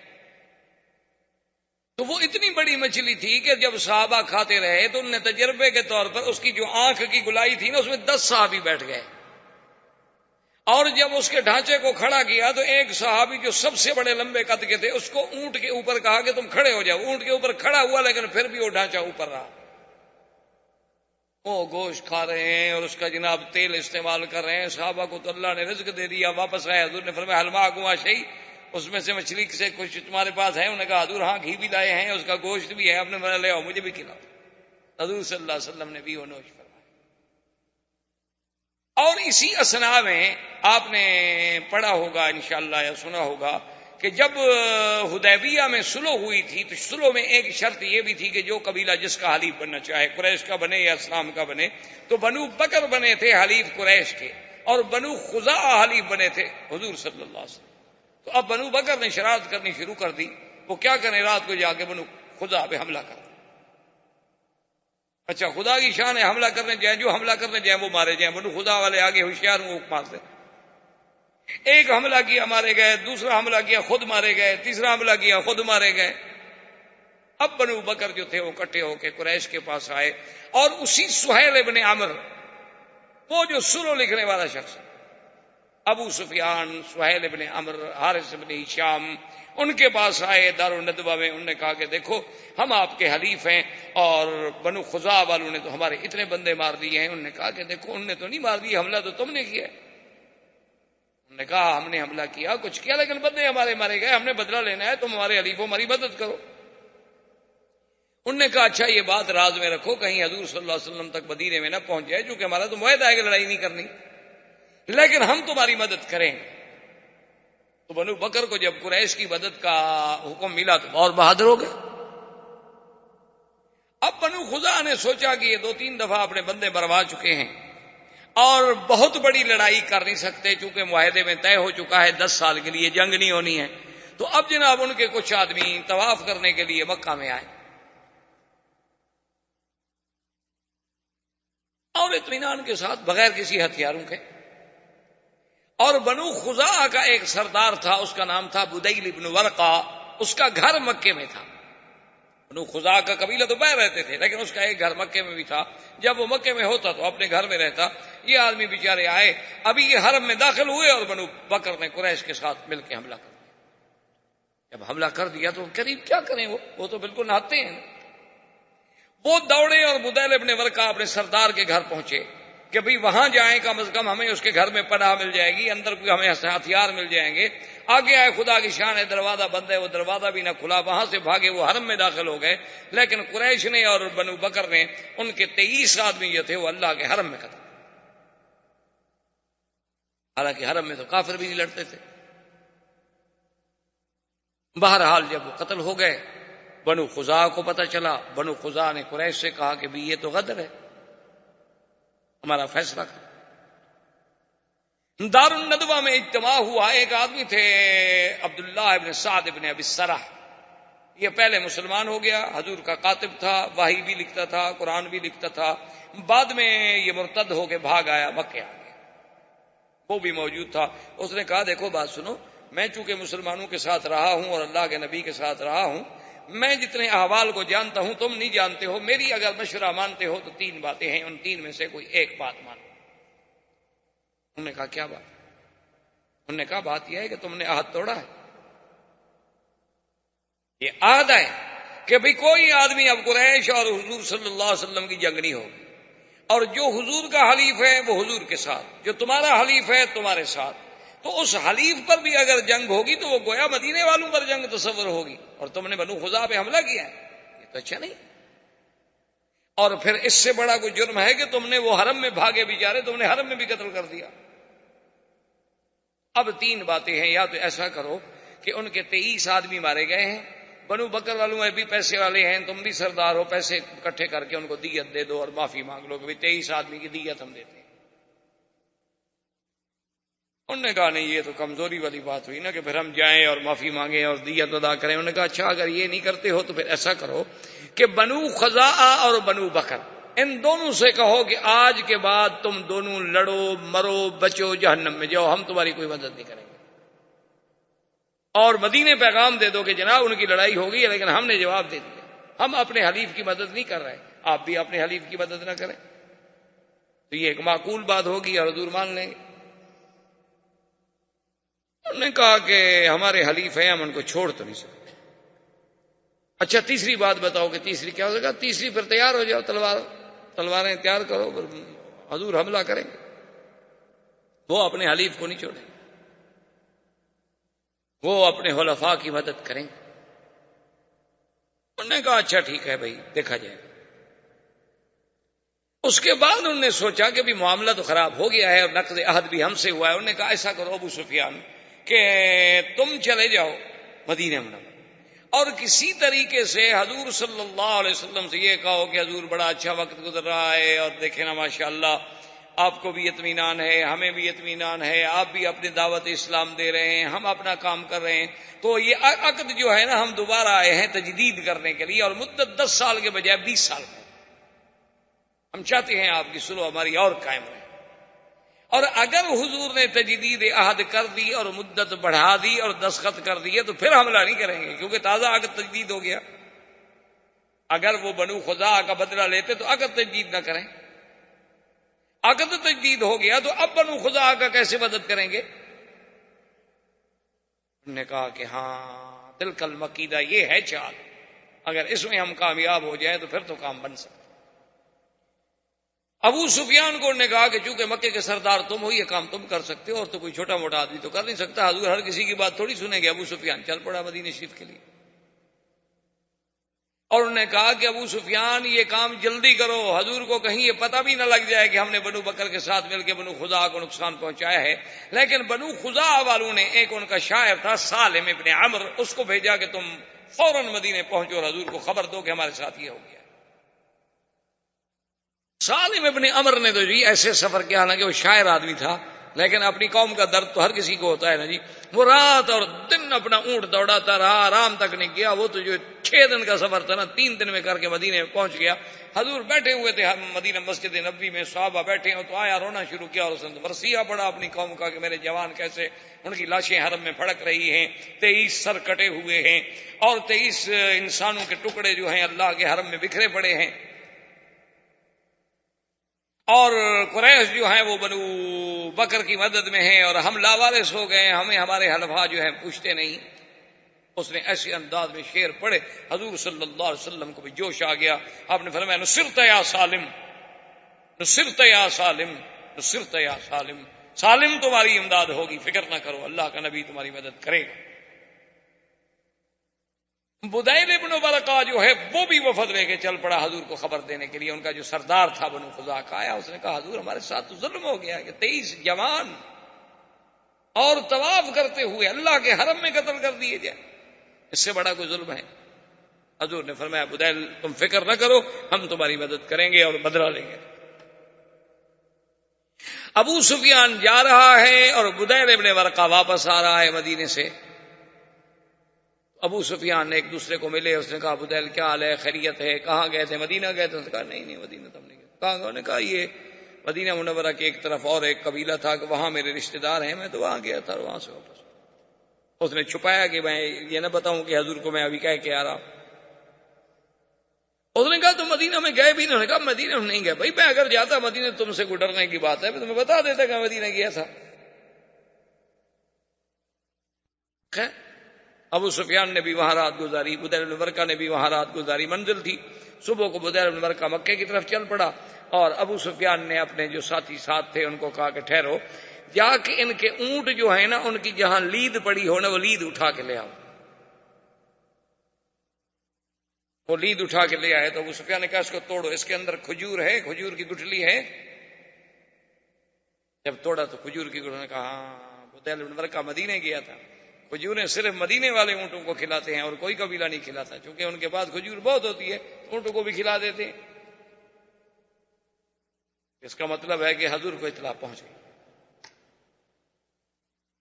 تو وہ اتنی بڑی مچھلی تھی کہ جب صحابہ کھاتے رہے تو ان نے تجربے کے طور پر اس کی جو آنکھ کی گلائی تھی نا، اس میں 10 صحابی بیٹھ گئے، اور جب اس کے ڈھانچے کو کھڑا کیا تو ایک صحابی جو سب سے بڑے لمبے قد کے تھے، اس کو اونٹ کے اوپر کہا کہ تم کھڑے ہو جاؤ، اونٹ کے اوپر کھڑا ہوا لیکن پھر بھی وہ ڈھانچہ اوپر رہا، وہ گوشت کھا رہے ہیں اور اس کا جناب تیل استعمال کر رہے ہیں۔ صحابہ کو تو اللہ نے رزق دے دیا، واپس آئے، حضور نے فرمایا حل معکم شیء، اس میں سے مچھلی سے کچھ تمہارے پاس ہے؟ انہوں نے کہا حضور ہاں گھی بھی لائے ہیں، اس کا گوشت بھی ہے، آپ نے فرمایا لے آؤ مجھے بھی کھلاؤ، حضور صلی اللہ علیہ وسلم نے بھی وہ نوش فرمایا۔ اور اسی اثنا میں آپ نے پڑھا ہوگا انشاءاللہ یا سنا ہوگا کہ جب حدیبیہ میں صلح ہوئی تھی تو صلح میں ایک شرط یہ بھی تھی کہ جو قبیلہ جس کا حلیف بننا چاہے، قریش کا بنے یا اسلام کا بنے، تو بنو بکر بنے تھے حلیف قریش کے، اور بنو خزاعہ حلیف بنے تھے حضور صلی اللہ علیہ وسلم۔ تو اب بنو بکر نے شرارت کرنی شروع کر دی، وہ کیا کریں، رات کو جا کے بنو خزاعہ پہ حملہ کر۔ اچھا خدا کی شان ہے، حملہ کرنے جائیں، جو حملہ کرنے جائیں وہ مارے جائیں، بنو خزاعہ والے آگے ہوشیار وہ مارتے، ایک حملہ کیا مارے گئے، دوسرا حملہ کیا خود مارے گئے، تیسرا حملہ کیا خود مارے گئے۔ اب بنو بکر جو تھے وہ اکٹھے ہو کے قریش کے پاس آئے، اور اسی سہیل ابن عمرو، وہ جو صلح لکھنے والا شخص، ابو سفیان، سہیل ابن عمرو، حارث ابن ہشام، ان کے پاس آئے دارالندوہ میں، انہوں نے کہا کہ دیکھو ہم آپ کے حلیف ہیں اور بنو خزاعہ والوں نے تو ہمارے اتنے بندے مار دیے ہیں۔ انہوں نے کہا کہ دیکھو انہوں نے تو نہیں مار دیے، حملہ تو تم نے کیا ہے۔ انہوں نے کہا ہم نے حملہ کیا، کچھ کیا، لیکن بندے ہمارے مارے گئے، ہم نے بدلہ لینا ہے، تم ہمارے حلیف ہو، ہماری مدد کرو۔ انہوں نے کہا اچھا یہ بات راز میں رکھو، کہیں حضور صلی اللہ علیہ وسلم تک مدینے میں نہ پہنچ جائے، چونکہ ہمارا تو معاہدہ ہے کہ لڑائی نہیں کرنی، لیکن ہم تمہاری مدد کریں گے۔ تو بنو بکر کو جب قریش کی مدد کا حکم ملا تو اور بہادر ہو گئے۔ اب بنو خزاعہ نے سوچا کہ یہ 2-3 دفعہ اپنے بندے مروا چکے ہیں اور بہت بڑی لڑائی کر نہیں سکتے، چونکہ معاہدے میں طے ہو چکا ہے 10 سال کے لیے جنگ نہیں ہونی ہے، تو اب جناب ان کے کچھ آدمی طواف کرنے کے لیے مکہ میں آئے اور اطمینان کے ساتھ بغیر کسی ہتھیاروں کے، اور بنو خزاعہ کا ایک سردار تھا، اس کا نام تھا بدیل ابن ورقہ، اس کا گھر مکے میں تھا۔ بنو خزاعہ کا قبیلہ تو باہر رہتے تھے لیکن اس کا ایک گھر مکے میں بھی تھا، جب وہ مکے میں ہوتا تو اپنے گھر میں رہتا۔ یہ آدمی بیچارے آئے، ابھی یہ حرم میں داخل ہوئے اور بنو بکر نے قریش کے ساتھ مل کے حملہ کر دیا۔ جب حملہ کر دیا تو قریب کیا کریں، وہ تو بالکل نہاتے ہیں. وہ دوڑے اور بدیل ابن ورقہ اپنے سردار کے گھر پہنچے کہ بھئی وہاں جائیں، کم از کم ہمیں اس کے گھر میں پناہ مل جائے گی، اندر کوئی ہمیں ہتھیار مل جائیں گے. آگے آئے، خدا کی شان ہے، دروازہ بند ہے، وہ دروازہ بھی نہ کھلا. وہاں سے بھاگے، وہ حرم میں داخل ہو گئے. لیکن قریش نے اور بنو بکر نے ان کے 23 آدمی جو تھے وہ اللہ کے حرم میں قتل. حالانکہ حرم میں تو کافر بھی نہیں لڑتے تھے. بہرحال جب وہ قتل ہو گئے، بنو خزاعہ کو پتہ چلا. بنو خزاعہ نے قریش سے کہا کہ بھی یہ تو غدر ہے، ہمارا فیصلہ کر. دار الندوہ میں اجتماع ہوا. ایک آدمی تھے عبداللہ ابن سعد ابن ابی السرح، یہ پہلے مسلمان ہو گیا، حضور کا کاتب تھا، وحی بھی لکھتا تھا، قرآن بھی لکھتا تھا. بعد میں یہ مرتد ہو کے بھاگ آیا، مکے آ گیا. وہ بھی موجود تھا. اس نے کہا دیکھو بات سنو، میں چونکہ مسلمانوں کے ساتھ رہا ہوں اور اللہ کے نبی کے ساتھ رہا ہوں، میں جتنے احوال کو جانتا ہوں تم نہیں جانتے ہو. میری اگر مشورہ مانتے ہو تو 3 باتیں ہیں، ان 3 میں سے کوئی ایک بات مانو. انہوں نے کہا کیا بات؟ انہوں نے کہا بات یہ ہے کہ تم نے عہد توڑا ہے. یہ عہد ہے کہ بھئی کوئی آدمی اب قریش اور حضور صلی اللہ علیہ وسلم کی جنگ نہیں ہوگی، اور جو حضور کا حلیف ہے وہ حضور کے ساتھ، جو تمہارا حلیف ہے تمہارے ساتھ. تو اس حلیف پر بھی اگر جنگ ہوگی تو وہ گویا مدینے والوں پر جنگ تصور ہوگی، اور تم نے بنو خزاعہ پہ حملہ کیا ہے، یہ تو اچھا نہیں. اور پھر اس سے بڑا کوئی جرم ہے کہ تم نے وہ حرم میں بھاگے بیچارے، تم نے حرم میں بھی قتل کر دیا. اب 3 باتیں ہیں، یا تو ایسا کرو کہ ان کے 23 آدمی مارے گئے ہیں، بنو بکر والوں میں بھی پیسے والے ہیں، تم بھی سردار ہو، پیسے اکٹھے کر کے ان کو دیت دے دو اور معافی مانگ لو کہ 23 آدمی کی دیت ہم دیتے ہیں. انہوں نے کہا نہیں، یہ تو کمزوری والی بات ہوئی نا کہ پھر ہم جائیں اور معافی مانگیں اور دیت ادا کریں. انہوں نے کہا اچھا اگر یہ نہیں کرتے ہو تو پھر ایسا کرو کہ بنو خزاعہ اور بنو بکر ان دونوں سے کہو کہ آج کے بعد تم دونوں لڑو، مرو، بچو، جہنم میں جاؤ، ہم تمہاری کوئی مدد نہیں کریں گے. اور مدینے پیغام دے دو کہ جناب ان کی لڑائی ہوگی لیکن ہم نے جواب دے دیا، ہم اپنے حلیف کی مدد نہیں کر رہے، آپ بھی اپنے حلیف کی مدد نہ کریں. تو یہ ایک معقول بات ہوگی اور حضور مان لیں گے. انہوں نے کہا کہ ہمارے حلیف ہیں، ہم ان کو چھوڑ تو نہیں سکتے. اچھا تیسری بات بتاؤ کہ تیسری کیا ہوگا؟ تیسری پھر تیار ہو جاؤ، تلواریں تیار کرو، پھر حضور حملہ کریں گے. وہ اپنے حلیف کو نہیں چھوڑیں، وہ اپنے خلفاء کی مدد کریں. انہوں نے کہا اچھا ٹھیک ہے بھائی دیکھا جائے گا. اس کے بعد انہوں نے سوچا کہ بھی معاملہ تو خراب ہو گیا ہے اور نقض عہد بھی ہم سے ہوا ہے. انہوں نے کہا ایسا کرو ابو سفیان کہ تم چلے جاؤ مدینہ منورہ اور کسی طریقے سے حضور صلی اللہ علیہ وسلم سے یہ کہو کہ حضور بڑا اچھا وقت گزر رہا ہے اور دیکھیں نا ماشاءاللہ آپ کو بھی اطمینان ہے، ہمیں بھی اطمینان ہے، آپ بھی اپنی دعوت اسلام دے رہے ہیں، ہم اپنا کام کر رہے ہیں، تو یہ عقد جو ہے نا ہم دوبارہ آئے ہیں تجدید کرنے کے لیے، اور مدت 10 سال کے بجائے 20 سال کا. ہم چاہتے ہیں آپ کی صلح ہماری اور قائم رہے. اور اگر حضور نے تجدید عہد کر دی اور مدت بڑھا دی اور دستخط کر دیے تو پھر حملہ نہیں کریں گے، کیونکہ تازہ عقد تجدید ہو گیا. اگر وہ بنو خزاعہ کا بدلہ لیتے تو عقد تجدید نہ کریں. عقد تجدید ہو گیا تو اب بنو خزاعہ کا کیسے مدد کریں گے؟ انہوں نے کہا کہ ہاں تلک المکیدہ، یہ ہے چال، اگر اس میں ہم کامیاب ہو جائیں تو پھر تو کام بن سکتا. ابو سفیان کو انہوں نے کہا کہ چونکہ مکے کے سردار تم ہو، یہ کام تم کر سکتے ہو، اور تو کوئی چھوٹا موٹا آدمی تو کر نہیں سکتا. حضور ہر کسی کی بات تھوڑی سنیں گے. ابو سفیان چل پڑا مدینہ شریف کے لیے. اور انہوں نے کہا کہ ابو سفیان یہ کام جلدی کرو، حضور کو کہیں یہ پتہ بھی نہ لگ جائے کہ ہم نے بنو بکر کے ساتھ مل کے بنو خزاعہ کو نقصان پہنچایا ہے. لیکن بنو خزاعہ والوں نے، ایک ان کا شاعر تھا سالم ابن عمر، اس کو بھیجا کہ تم فوراً مدینے پہنچو اور حضور کو خبر دو کہ ہمارے ساتھ یہ ہو گیا. سالم ابن عمر نے تو جی ایسے سفر کیا، حالانکہ وہ شاعر آدمی تھا لیکن اپنی قوم کا درد تو ہر کسی کو ہوتا ہے نا جی. وہ رات اور دن اپنا اونٹ دوڑاتا رہا، آرام تک نہیں کیا. وہ تو جو 6 دن کا سفر تھا نا 3 دن میں کر کے مدینے میں پہنچ گیا. حضور بیٹھے ہوئے تھے مدینہ مسجد نبوی میں، صحابہ بیٹھے ہیں، تو آیا رونا شروع کیا اور اس نے مرثیہ پڑا اپنی قوم کا کہ میرے جوان کیسے ان کی لاشیں حرم میں پھڑک رہی ہیں، 23 سر کٹے ہوئے ہیں اور 23 انسانوں کے ٹکڑے جو ہیں اللہ کے حرم میں بکھرے پڑے ہیں، اور قریش جو ہیں وہ بنو بکر کی مدد میں ہیں اور ہم لاوارث ہو گئے، ہمیں ہمارے حلفاء جو ہیں پوچھتے نہیں. اس نے ایسے انداز میں شعر پڑھے، حضور صلی اللہ علیہ وسلم کو بھی جوش آ گیا. آپ نے فرمایا نصرت یا سالم، نصرت یا سالم، نصرت یا سالم، سالم تمہاری امداد ہوگی، فکر نہ کرو، اللہ کا نبی تمہاری مدد کرے گا. بدیل ابن ورقہ جو ہے وہ بھی وفد لے کے چل پڑا حضور کو خبر دینے کے لیے. ان کا جو سردار تھا بنو خزاعہ کا آیا، اس نے کہا حضور ہمارے ساتھ تو ظلم ہو گیا کہ 23 جوان اور طواف کرتے ہوئے اللہ کے حرم میں قتل کر دیے جائیں، اس سے بڑا کوئی ظلم ہے؟ حضور نے فرمایا بدیل تم فکر نہ کرو، ہم تمہاری مدد کریں گے اور بدلہ لیں گے. ابو سفیان جا رہا ہے اور بدیل ابن ورقہ واپس آ رہا ہے مدینے سے. ابو سفیان نے ایک دوسرے کو ملے، اس نے کہا بدیل کیا حال ہے، خیریت ہے، کہاں گئے تھے، مدینہ گئے تھے؟ اس نے کہا نہیں مدینہ تو ہم نہیں گئے. کہاں گئے؟ انہوں نے کہا یہ مدینہ منورہ کی ایک طرف اور ایک قبیلہ تھا کہ وہاں میرے رشتہ دار ہیں، میں تو وہاں گیا تھا اور وہاں سے واپس. اس نے چھپایا کہ میں یہ نہ بتاؤں کہ حضور کو میں ابھی کہہ کے آ رہا ہوں. اس نے کہا تو مدینہ میں گئے بھی نہیں؟ انہوں نے کہا مدینہ میں نہیں گئے. بھائی میں اگر جاتا مدینہ تم سے کوئی ڈرنے کی بات ہے میں تمہیں بتا دیتا کہ میں مدینہ گیا تھا. خیر ابو سفیان نے بھی وہاں رات گزاری، بدیل بن ورقہ نے بھی وہاں رات گزاری. منزل تھی صبح کو بدیل بن ورقہ مکے کی طرف چل پڑا اور ابو سفیان نے اپنے جو ساتھی ساتھ تھے ان کو کہا کہ ٹھہرو، جا کے ان کے اونٹ جو ہے نا ان کی جہاں لید پڑی ہو نا وہ لید اٹھا کے لے آؤ. وہ لید اٹھا کے لے آئے تو ابو سفیان نے کہا اس کو توڑو، اس کے اندر کھجور ہے، کھجور کی گٹھلی ہے. جب توڑا تو کھجور کی گٹھلی نے کہا ہاں بدیل بن ورقہ مدینے گیا تھا، کھجوریں صرف مدینے والے اونٹوں کو کھلاتے ہیں اور کوئی قبیلہ نہیں کھلاتا، چونکہ ان کے پاس کھجور بہت ہوتی ہے اونٹوں کو بھی کھلا دیتے ہیں. اس کا مطلب ہے کہ حضور کو اطلاع پہنچ گئی.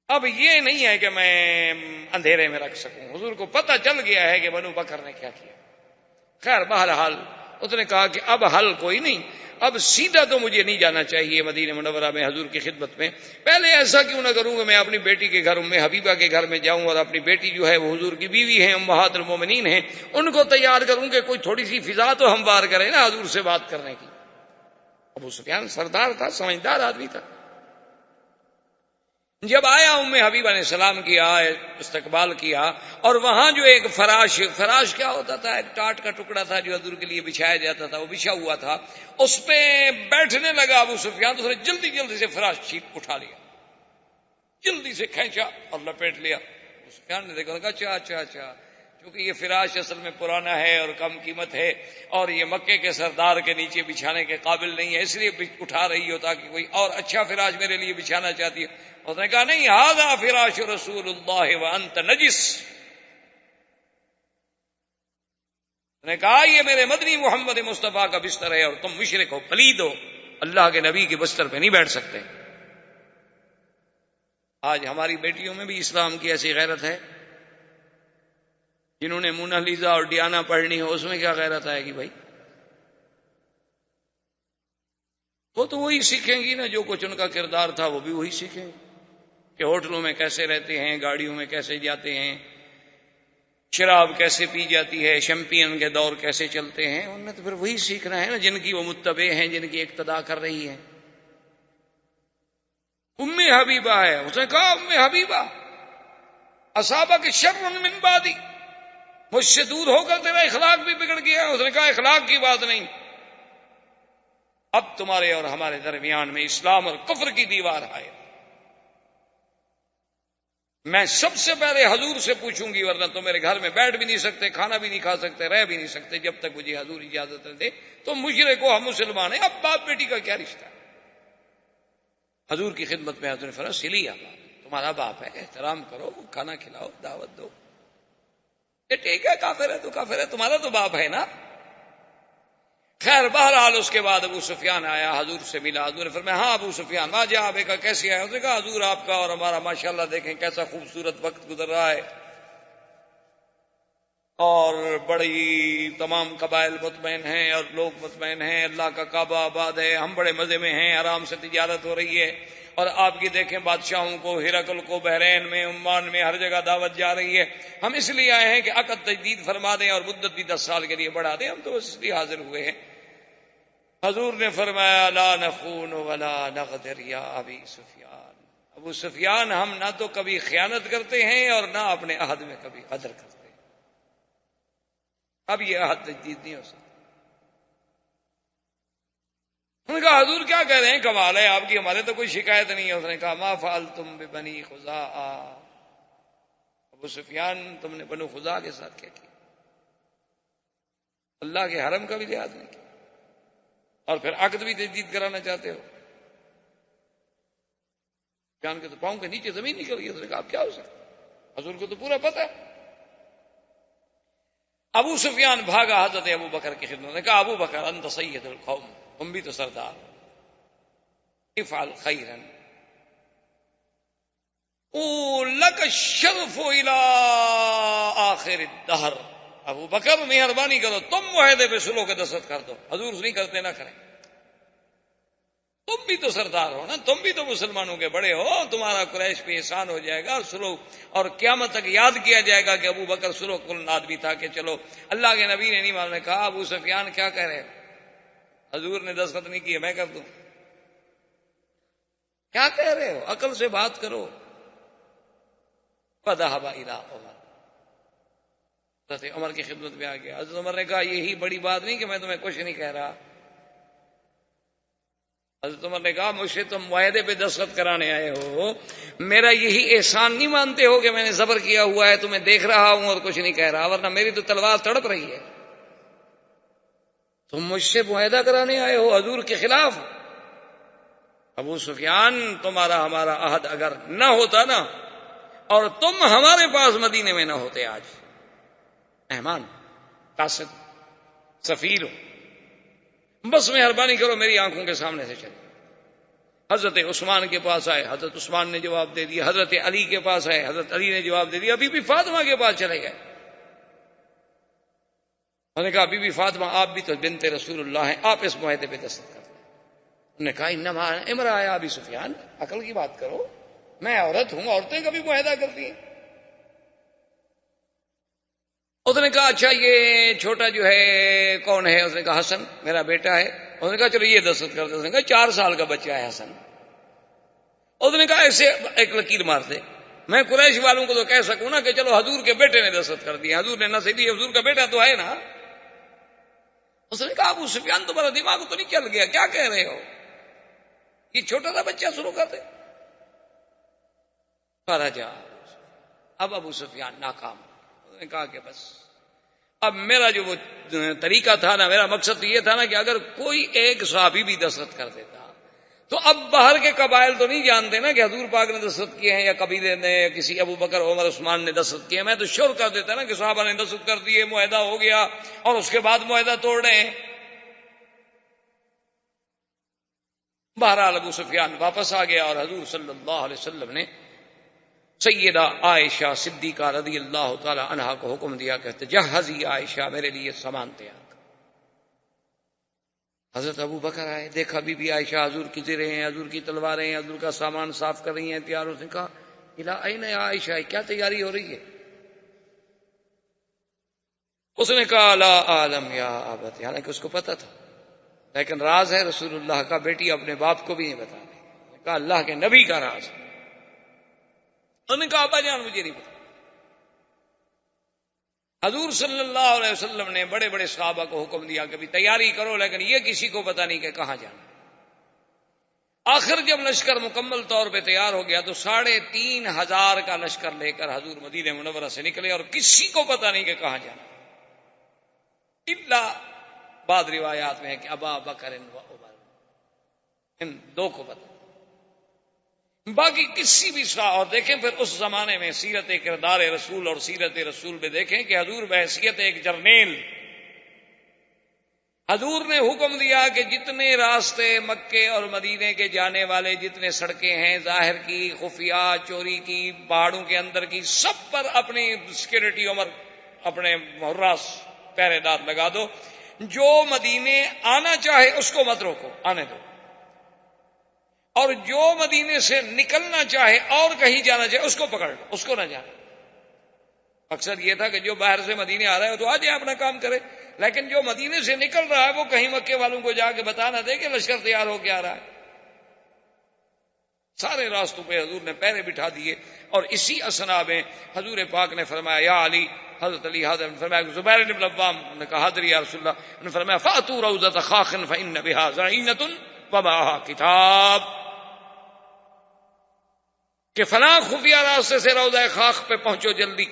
اب یہ نہیں ہے کہ میں اندھیرے میں رکھ سکوں، حضور کو پتہ چل گیا ہے کہ بنو بکر نے کیا کیا. خیر بہرحال اس نے کہا کہ اب حل کوئی نہیں، اب سیدھا تو مجھے نہیں جانا چاہیے مدینہ منورہ میں حضور کی خدمت میں. پہلے ایسا کیوں نہ کروں کہ میں اپنی بیٹی کے گھر حبیبہ کے گھر میں جاؤں اور اپنی بیٹی جو ہے وہ حضور کی بیوی ہیں، امہات المومنین ہیں، ان کو تیار کروں کہ کوئی تھوڑی سی فضا تو ہموار کرے نا حضور سے بات کرنے کی. ابو سفیان سردار تھا، سمجھدار آدمی تھا. جب آیا ام حبیبہ نے سلام کیا، استقبال کیا، اور وہاں جو ایک فراش کیا ہوتا تھا، ایک ٹاٹ کا ٹکڑا تھا جو حضور کے لیے بچھایا جاتا تھا، وہ بچھا ہوا تھا، اس پہ بیٹھنے لگا ابو سفیان. تو اس نے جلدی جلدی سے فراش اٹھا لیا، جلدی سے کھینچا اور لپیٹ لیا. ابو سفیان نے دیکھا اچھا اچھا اچھا، کیونکہ یہ فراش اصل میں پرانا ہے اور کم قیمت ہے اور یہ مکے کے سردار کے نیچے بچھانے کے قابل نہیں ہے، اس لیے اٹھا رہی ہو تاکہ کوئی اور اچھا فراش میرے لیے بچھانا چاہتی ہے. اس نے کہا نہیں، ھذا فراش رسول اللہ وانت نجس. اس نے کہا یہ میرے مدنی محمد مصطفیٰ کا بستر ہے اور تم مشرک ہو، پلید ہو، اللہ کے نبی کے بستر پہ نہیں بیٹھ سکتے. آج ہماری بیٹیوں میں بھی اسلام کی ایسی غیرت ہے، جنہوں نے مونالیزا اور ڈیانا پڑھنی ہو، اس میں کیا غیرت آئے گی بھائی؟ وہ تو وہی سیکھیں گی نا جو کچھ ان کا کردار تھا، وہ بھی وہی سیکھیں گے کہ ہوٹلوں میں کیسے رہتے ہیں، گاڑیوں میں کیسے جاتے ہیں، شراب کیسے پی جاتی ہے، شیمپین کے دور کیسے چلتے ہیں. انہوں نے تو پھر وہی سیکھنا ہے نا جن کی وہ متبع ہیں، جن کی اقتداء کر رہی ہے. ام حبیبہ ہے، اس نے کہا ام حبیبہ اصابک شر من بعدی، مجھ سے دور ہو کر تیرا اخلاق بھی بگڑ گیا. اس نے کہا اخلاق کی بات نہیں، اب تمہارے اور ہمارے درمیان میں اسلام اور کفر کی دیوار ہے. میں سب سے پہلے حضور سے پوچھوں گی، ورنہ تو میرے گھر میں بیٹھ بھی نہیں سکتے، کھانا بھی نہیں کھا سکتے، رہ بھی نہیں سکتے جب تک مجھے حضور اجازت نہ دے. تو مشرک ہو، ہم مسلمان ہیں، اب باپ بیٹی کا کیا رشتہ؟ حضور کی خدمت میں حضور نے فرمایا سلی آپ، تمہارا باپ ہے، احترام کرو، کھانا کھلاؤ، دعوت دو. یہ ٹھیک ہے، کافر ہے تو کافر ہے، تمہارا تو باپ ہے نا. خیر بہرحال اس کے بعد ابو سفیان آیا، حضور سے ملا. حضور نے فرمایا ہاں ابو سفیان ما جاء بک، کیسے آیا؟ اس نے کہا حضور آپ کا اور ہمارا ماشاءاللہ دیکھیں کیسا خوبصورت وقت گزر رہا ہے اور بڑی تمام قبائل مطمئن ہیں اور لوگ مطمئن ہیں، اللہ کا کعبہ آباد ہے، ہم بڑے مزے میں ہیں، آرام سے تجارت ہو رہی ہے. اور آپ کی دیکھیں بادشاہوں کو، ہرقل کو بحرین میں، عمان میں، ہر جگہ دعوت جا رہی ہے. ہم اس لیے آئے ہیں کہ عقد تجدید فرما دیں اور مدت بھی 10 سال کے لیے بڑھا دیں، ہم تو اس لیے حاضر ہوئے ہیں. حضور نے فرمایا لا نخون ولا نغدر یا ابی سفیان، ابو سفیان ہم نہ تو کبھی خیانت کرتے ہیں اور نہ اپنے عہد میں کبھی غدر کرتے ہیں. اب یہ عہد تجدید نہیں ہو سکتا. انہوں نے کہا حضور کیا کہہ رہے ہیں، کمال ہے آپ کی، ہمارے تو کوئی شکایت نہیں ہے. اس نے کہا ما فعلتم ببنی خزاعہ، ابو سفیان تم نے بنو خزاعہ کے ساتھ کیا کیا؟ اللہ کے حرم کا بھی لحاظ نہیں کیا اور پھر عقد بھی تجدید کرانا چاہتے ہو. جان کے تو پاؤں کے نیچے زمین نکل گئی. اس نے کہا اب کیا ہو سکتا، حضور کو تو پورا پتہ ہے. ابو سفیان بھاگا حضرت ابو بکر کی خدمت نے کہا ابو بکر انت سید القوم، تم بھی تو سردار، افعل خیرا لک الشرف الى آخر الدہر. ابو بکر مہربانی کرو تم معاہدے پہ سلو کے دستخط کر دو، حضور نہیں کرتے نہ کریں. تم بھی تو سردار ہو نا، تم بھی تو مسلمانوں کے بڑے ہو، تمہارا قریش پہ احسان ہو جائے گا سلو، اور قیامت تک یاد کیا جائے گا کہ ابو بکر سلو کل آدمی تھا کہ چلو اللہ کے نبی نے نہیں ماننے. کہا ابو سفیان کیا کہہ رہے، حضور نے دستخط نہیں کیے میں کر دوں؟ کیا کہہ رہے ہو، عقل سے بات کرو. فذهب الى عمر، حضرت عمر کی خدمت میں آ گیا. حضرت عمر نے کہا یہی بڑی بات نہیں کہ میں تمہیں کچھ نہیں کہہ رہا. حضرت عمر نے کہا مجھ سے تم معاہدے پہ دستخط کرانے آئے ہو، میرا یہی احسان نہیں مانتے ہو کہ میں نے صبر کیا ہوا ہے، تمہیں دیکھ رہا ہوں اور کچھ نہیں کہہ رہا، ورنہ میری تو تلوار تڑپ رہی ہے. تم مجھ سے معاہدہ کرانے آئے ہو حضور کے خلاف. ابو سفیان تمہارا ہمارا عہد اگر نہ ہوتا نا، اور تم ہمارے پاس مدینے میں نہ ہوتے، آج مہمان قاصد سفیر ہو، بس مہربانی کرو میری آنکھوں کے سامنے سے چلے. حضرت عثمان کے پاس آئے، حضرت عثمان نے جواب دے دیا. حضرت علی کے پاس آئے، حضرت علی نے جواب دے دیا. ابھی بھی فاطمہ کے پاس چلے گئے. انہوں نے کہا بی بی فاطمہ آپ بھی تو بنت رسول اللہ ہیں، آپ اس معاہدے پہ دستخط کر دیں. انہوں نے کہا انما امرأ یا ابی سفیان، عقل کی بات کرو، میں عورت ہوں، عورتیں کبھی معاہدہ کرتی ہیں. اس نے کہا اچھا یہ چھوٹا جو ہے کون ہے؟ اس نے کہا حسن میرا بیٹا ہے. اس نے کہا چلو یہ دستخط کر دے. اس نے کہا 4 سال کا بچہ ہے حسن. اس نے کہا ایسے ایک لکیر مار دے، میں قریش والوں کو تو کہہ سکوں نا کہ چلو حضور کے بیٹے نے دستخط کر دیا، حضور نے نہ صحیح، حضور کا بیٹا تو ہے نا. اس نے کہا ابو سفیان تمہارا دماغ تو نہیں چل گیا، کیا کہہ رہے ہو، یہ چھوٹا سا بچہ شروع کر دے. فرجا، اب ابو سفیان ناکام. اس نے کہا کہ بس اب میرا جو وہ طریقہ تھا نا، میرا مقصد یہ تھا نا کہ اگر کوئی ایک صحابی بھی دستخط کر دیتا تو اب باہر کے قبائل تو نہیں جانتے نا کہ حضور پاک نے دستخط کیے ہیں یا قبیلے نے کسی ابو بکر عمر عثمان نے دستخط کیے. میں تو شور کر دیتا نا کہ صحابہ نے دستخط کر دیے، معاہدہ ہو گیا، اور اس کے بعد معاہدہ توڑ رہے ہیں. بہرحال ابو سفیان واپس آ گیا اور حضور صلی اللہ علیہ وسلم نے سیدہ عائشہ صدیقہ رضی اللہ تعالی عنہا کو حکم دیا کہ تجہزی عائشہ، میرے لیے سامان تیار. حضرت ابو بکر آئے، دیکھا بی بی عائشہ حضور کی زرہیں ہیں، حضور کی تلواریں ہیں، حضور کا سامان صاف کر رہی ہیں، تیار. اس نے کہا الا این یا عائشہ، کیا تیاری ہو رہی ہے؟ اس نے کہا لا عالم یا ابت، حالانکہ اس کو پتا تھا لیکن راز ہے رسول اللہ کا، بیٹی اپنے باپ کو بھی نہیں بتا رہی. کہا اللہ کے نبی کا راز. انہوں نے کہا ابا جان مجھے نہیں پتا. حضور صلی اللہ علیہ وسلم نے بڑے بڑے صحابہ کو حکم دیا کہ بھی تیاری کرو، لیکن یہ کسی کو پتا نہیں کہ کہاں جانا. آخر جب لشکر مکمل طور پہ تیار ہو گیا تو 3500 کا لشکر لے کر حضور مدینہ منورہ سے نکلے، اور کسی کو پتا نہیں کہ کہاں جانا، الا بعض روایات میں ہے کہ ابا بکر و عمر، ان 2 کو پتا، باقی کسی بھی اور دیکھیں پھر اس زمانے میں سیرت کردار رسول اور سیرت رسول میں دیکھیں کہ حضور بحیثیت ایک جرنیل، حضور نے حکم دیا کہ جتنے راستے مکے اور مدینے کے جانے والے، جتنے سڑکیں ہیں ظاہر کی، خفیہ، چوری کی، پہاڑوں کے اندر کی، سب پر اپنی سیکورٹی عمر اپنے حراس پہرے دار لگا دو. جو مدینے آنا چاہے اس کو مت روکو، آنے دو، اور جو مدینے سے نکلنا چاہے اور کہیں جانا چاہے اس کو پکڑ لو، اس کو نہ جانا. اکثر یہ تھا کہ جو باہر سے مدینے آ رہا ہے تو آ جائے اپنا کام کرے، لیکن جو مدینے سے نکل رہا ہے وہ کہیں مکے والوں کو جا کے بتا نہ دے کہ لشکر تیار ہو کے آ رہا ہے. سارے راستوں پہ حضور نے پیرے بٹھا دیے، اور اسی اسنا میں حضور پاک نے فرمایا یا علی، حضرت علی حاضر نے فرمایا زبیر بن العوام نے کہا حاضر یا رسول اللہ، انہوں نے فرمایا فاتوا روضۃ خاخ فإن بها ضعینۃ ومعها کتاب، کہ فلاں خفیہ راستے سے روضہ خاخ پہ پہنچو جلدی،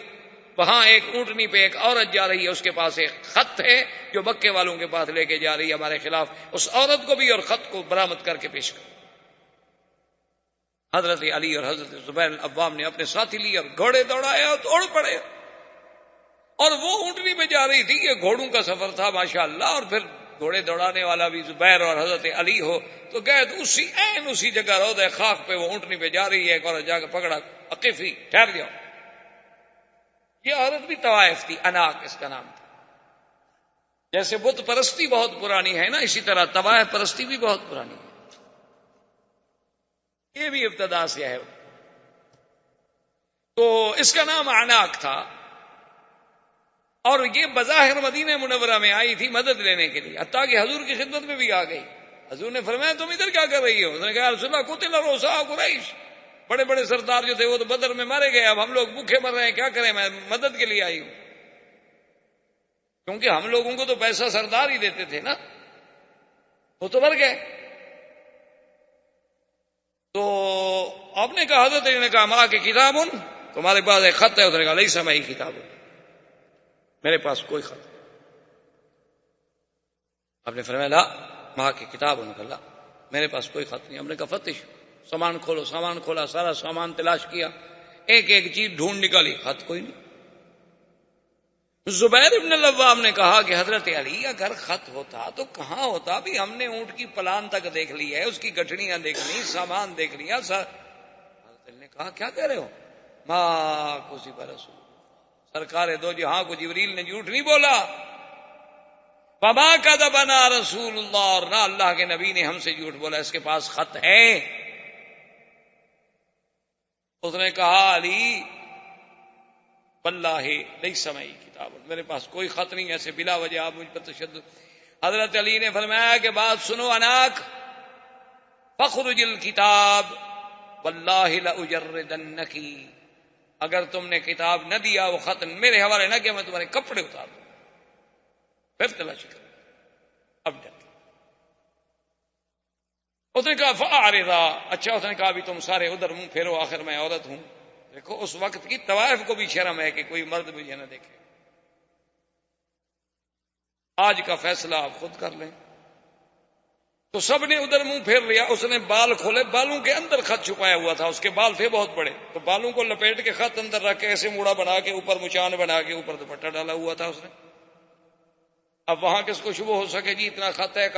وہاں ایک اونٹنی پہ ایک عورت جا رہی ہے، اس کے پاس ایک خط ہے جو مکے والوں کے پاس لے کے جا رہی ہے ہمارے خلاف، اس عورت کو بھی اور خط کو برآمد کر کے پیش کر۔ حضرت علی اور حضرت زبیر العوام نے اپنے ساتھی لیے اور گھوڑے دوڑائے اور دوڑ پڑے، اور وہ اونٹنی پہ جا رہی تھی، یہ گھوڑوں کا سفر تھا ماشاءاللہ، اور پھر گھوڑے دوڑانے والا بھی زبیر اور حضرت علی ہو تو گئے تو اسی جگہ روضہ خاک پہ وہ اونٹنی پہ جا رہی ہے، ایک عورت جا کے پکڑا، عقیفی ٹھہر جاؤ۔ یہ عورت بھی طوائف تھی، اناق اس کا نام تھا۔ جیسے بت پرستی بہت پرانی ہے نا، اسی طرح طوائف پرستی بھی بہت پرانی ہے، یہ بھی ابتدا سے ہے۔ تو اس کا نام اناق تھا، اور یہ بظاہر مدینہ منورہ میں آئی تھی مدد لینے کے لیے، حتیٰ کہ حضور کی خدمت میں بھی آ گئی۔ حضور نے فرمایا تم ادھر کیا کر رہی ہو؟ اس نے کہا رسول اللہ قتل رؤساء قریش، بڑے بڑے سردار جو تھے وہ تو بدر میں مارے گئے، اب ہم لوگ بھوکے مر رہے ہیں، کیا کریں، میں مدد کے لیے آئی ہوں، کیونکہ ہم لوگوں کو تو پیسہ سردار ہی دیتے تھے نا، وہ تو مر گئے۔ تو آپ نے کہا، حضرت نے کہا ماں کے کتاب تمہارے پاس ایک خط ہے؟ اس نے کہا لیس معی کتاب، میرے پاس کوئی خط نہیں۔ آپ نے فرمایا لا ماں کی کتاب، انہوں نے کہا میرے پاس کوئی خط نہیں۔ ہم نے کہا فتش، سامان کھولو، سامان کھولا، سارا سامان تلاش کیا، ایک ایک چیز ڈھونڈ نکالی، خط کوئی نہیں۔ زبیر بن العوام نے کہا کہ حضرت علی اگر خط ہوتا تو کہاں ہوتا، بھی ہم نے اونٹ کی پلان تک دیکھ لی ہے، اس کی گٹھڑیاں دیکھ لی، سامان دیکھ لیا۔ حضرت علی نے کہا کیا کہہ رہے ہو؟ ماں کسی پر رسول، سرکار دو جہاں کو جبریل نے جھوٹ نہیں بولا، وما کذبنا رسول اللہ، اور نہ اللہ کے نبی نے ہم سے جھوٹ بولا، اس کے پاس خط ہے۔ اس نے کہا علی واللہ لیس معی کتاب، میرے پاس کوئی خط نہیں، ایسے بلا وجہ آپ مجھ پر تشدد۔ حضرت علی نے فرمایا کہ بات سنو اناک، فخرج الکتاب واللہ لاجردنکی، اگر تم نے کتاب نہ دیا، وہ خط میرے حوالے نہ کیا، میں تمہارے کپڑے اتار دوں، پھر تلاشی کرو۔ اب ڈر اس نے کہا فاعرضا، اچھا اس نے کہا بھی تم سارے ادھر منہ پھیرو، آخر میں عورت ہوں۔ دیکھو اس وقت کی طوائف کو بھی شرم ہے کہ کوئی مرد مجھے نہ دیکھے۔ آج کا فیصلہ آپ خود کر لیں۔ تو سب نے ادھر منہ پھیر لیا، اس نے بال کھولے، بالوں کے اندر خط چھپایا ہوا تھا، اس کے بال تھے بہت بڑے، تو بالوں کو لپیٹ کے خط اندر رکھ کے ایسے موڑا بنا کے اوپر مچان بنا کے اوپر دوپٹہ ڈالا ہوا تھا اس نے۔ اب وہاں کس کو شبہ ہو سکے جی اتنا خط ہے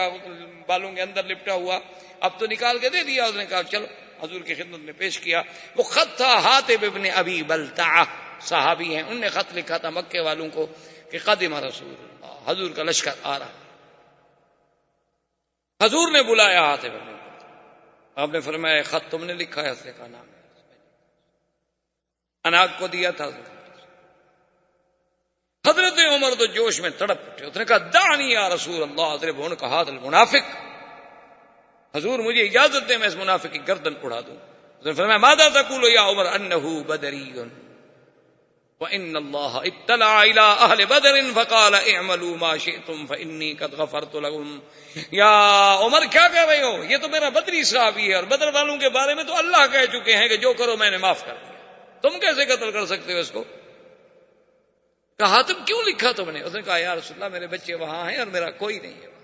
بالوں کے اندر لپٹا ہوا، اب تو نکال کے دے دیا۔ اس نے کہا چلو، حضور کی خدمت میں پیش کیا۔ وہ خط تھا حاتب ابن ابی بلتعہ، صحابی ہیں، انہوں نے خط لکھا تھا مکے والوں کو کہ قدم رسول اللہ، حضور کا لشکر آ رہا۔ حضور نے بلایا حاتب ابن ابی بلتعہ، آپ نے فرمایا خط تم نے لکھا ہے؟ اس نے کہا نام اناق کو دیا تھا۔ حضرت عمر تو جوش میں تڑپ اٹھے، اس نے کہا دعنی یا رسول اللہ اضرب عنق ھذا المنافق، حضور مجھے اجازت دے میں اس منافق کی گردن اڑا دوں۔ اس نے فرمایا ماذا تقول یا عمر انه بدری وان الله اطلع الى اهل بدر فقال اعملوا ما شئتم فاني قد غفرت لكم۔ یا عمر کیا کہہ رہے ہو، یہ تو میرا بدری صحابی ہے، اور بدر والوں کے بارے میں تو اللہ کہہ چکے ہیں کہ جو کرو میں نے معاف کر دیا، تم کیسے قتل کر سکتے ہو اس کو؟ کہا حاتم کیوں لکھا تم نے؟ اس نے کہا یا رسول اللہ میرے بچے وہاں ہیں اور میرا کوئی نہیں ہے،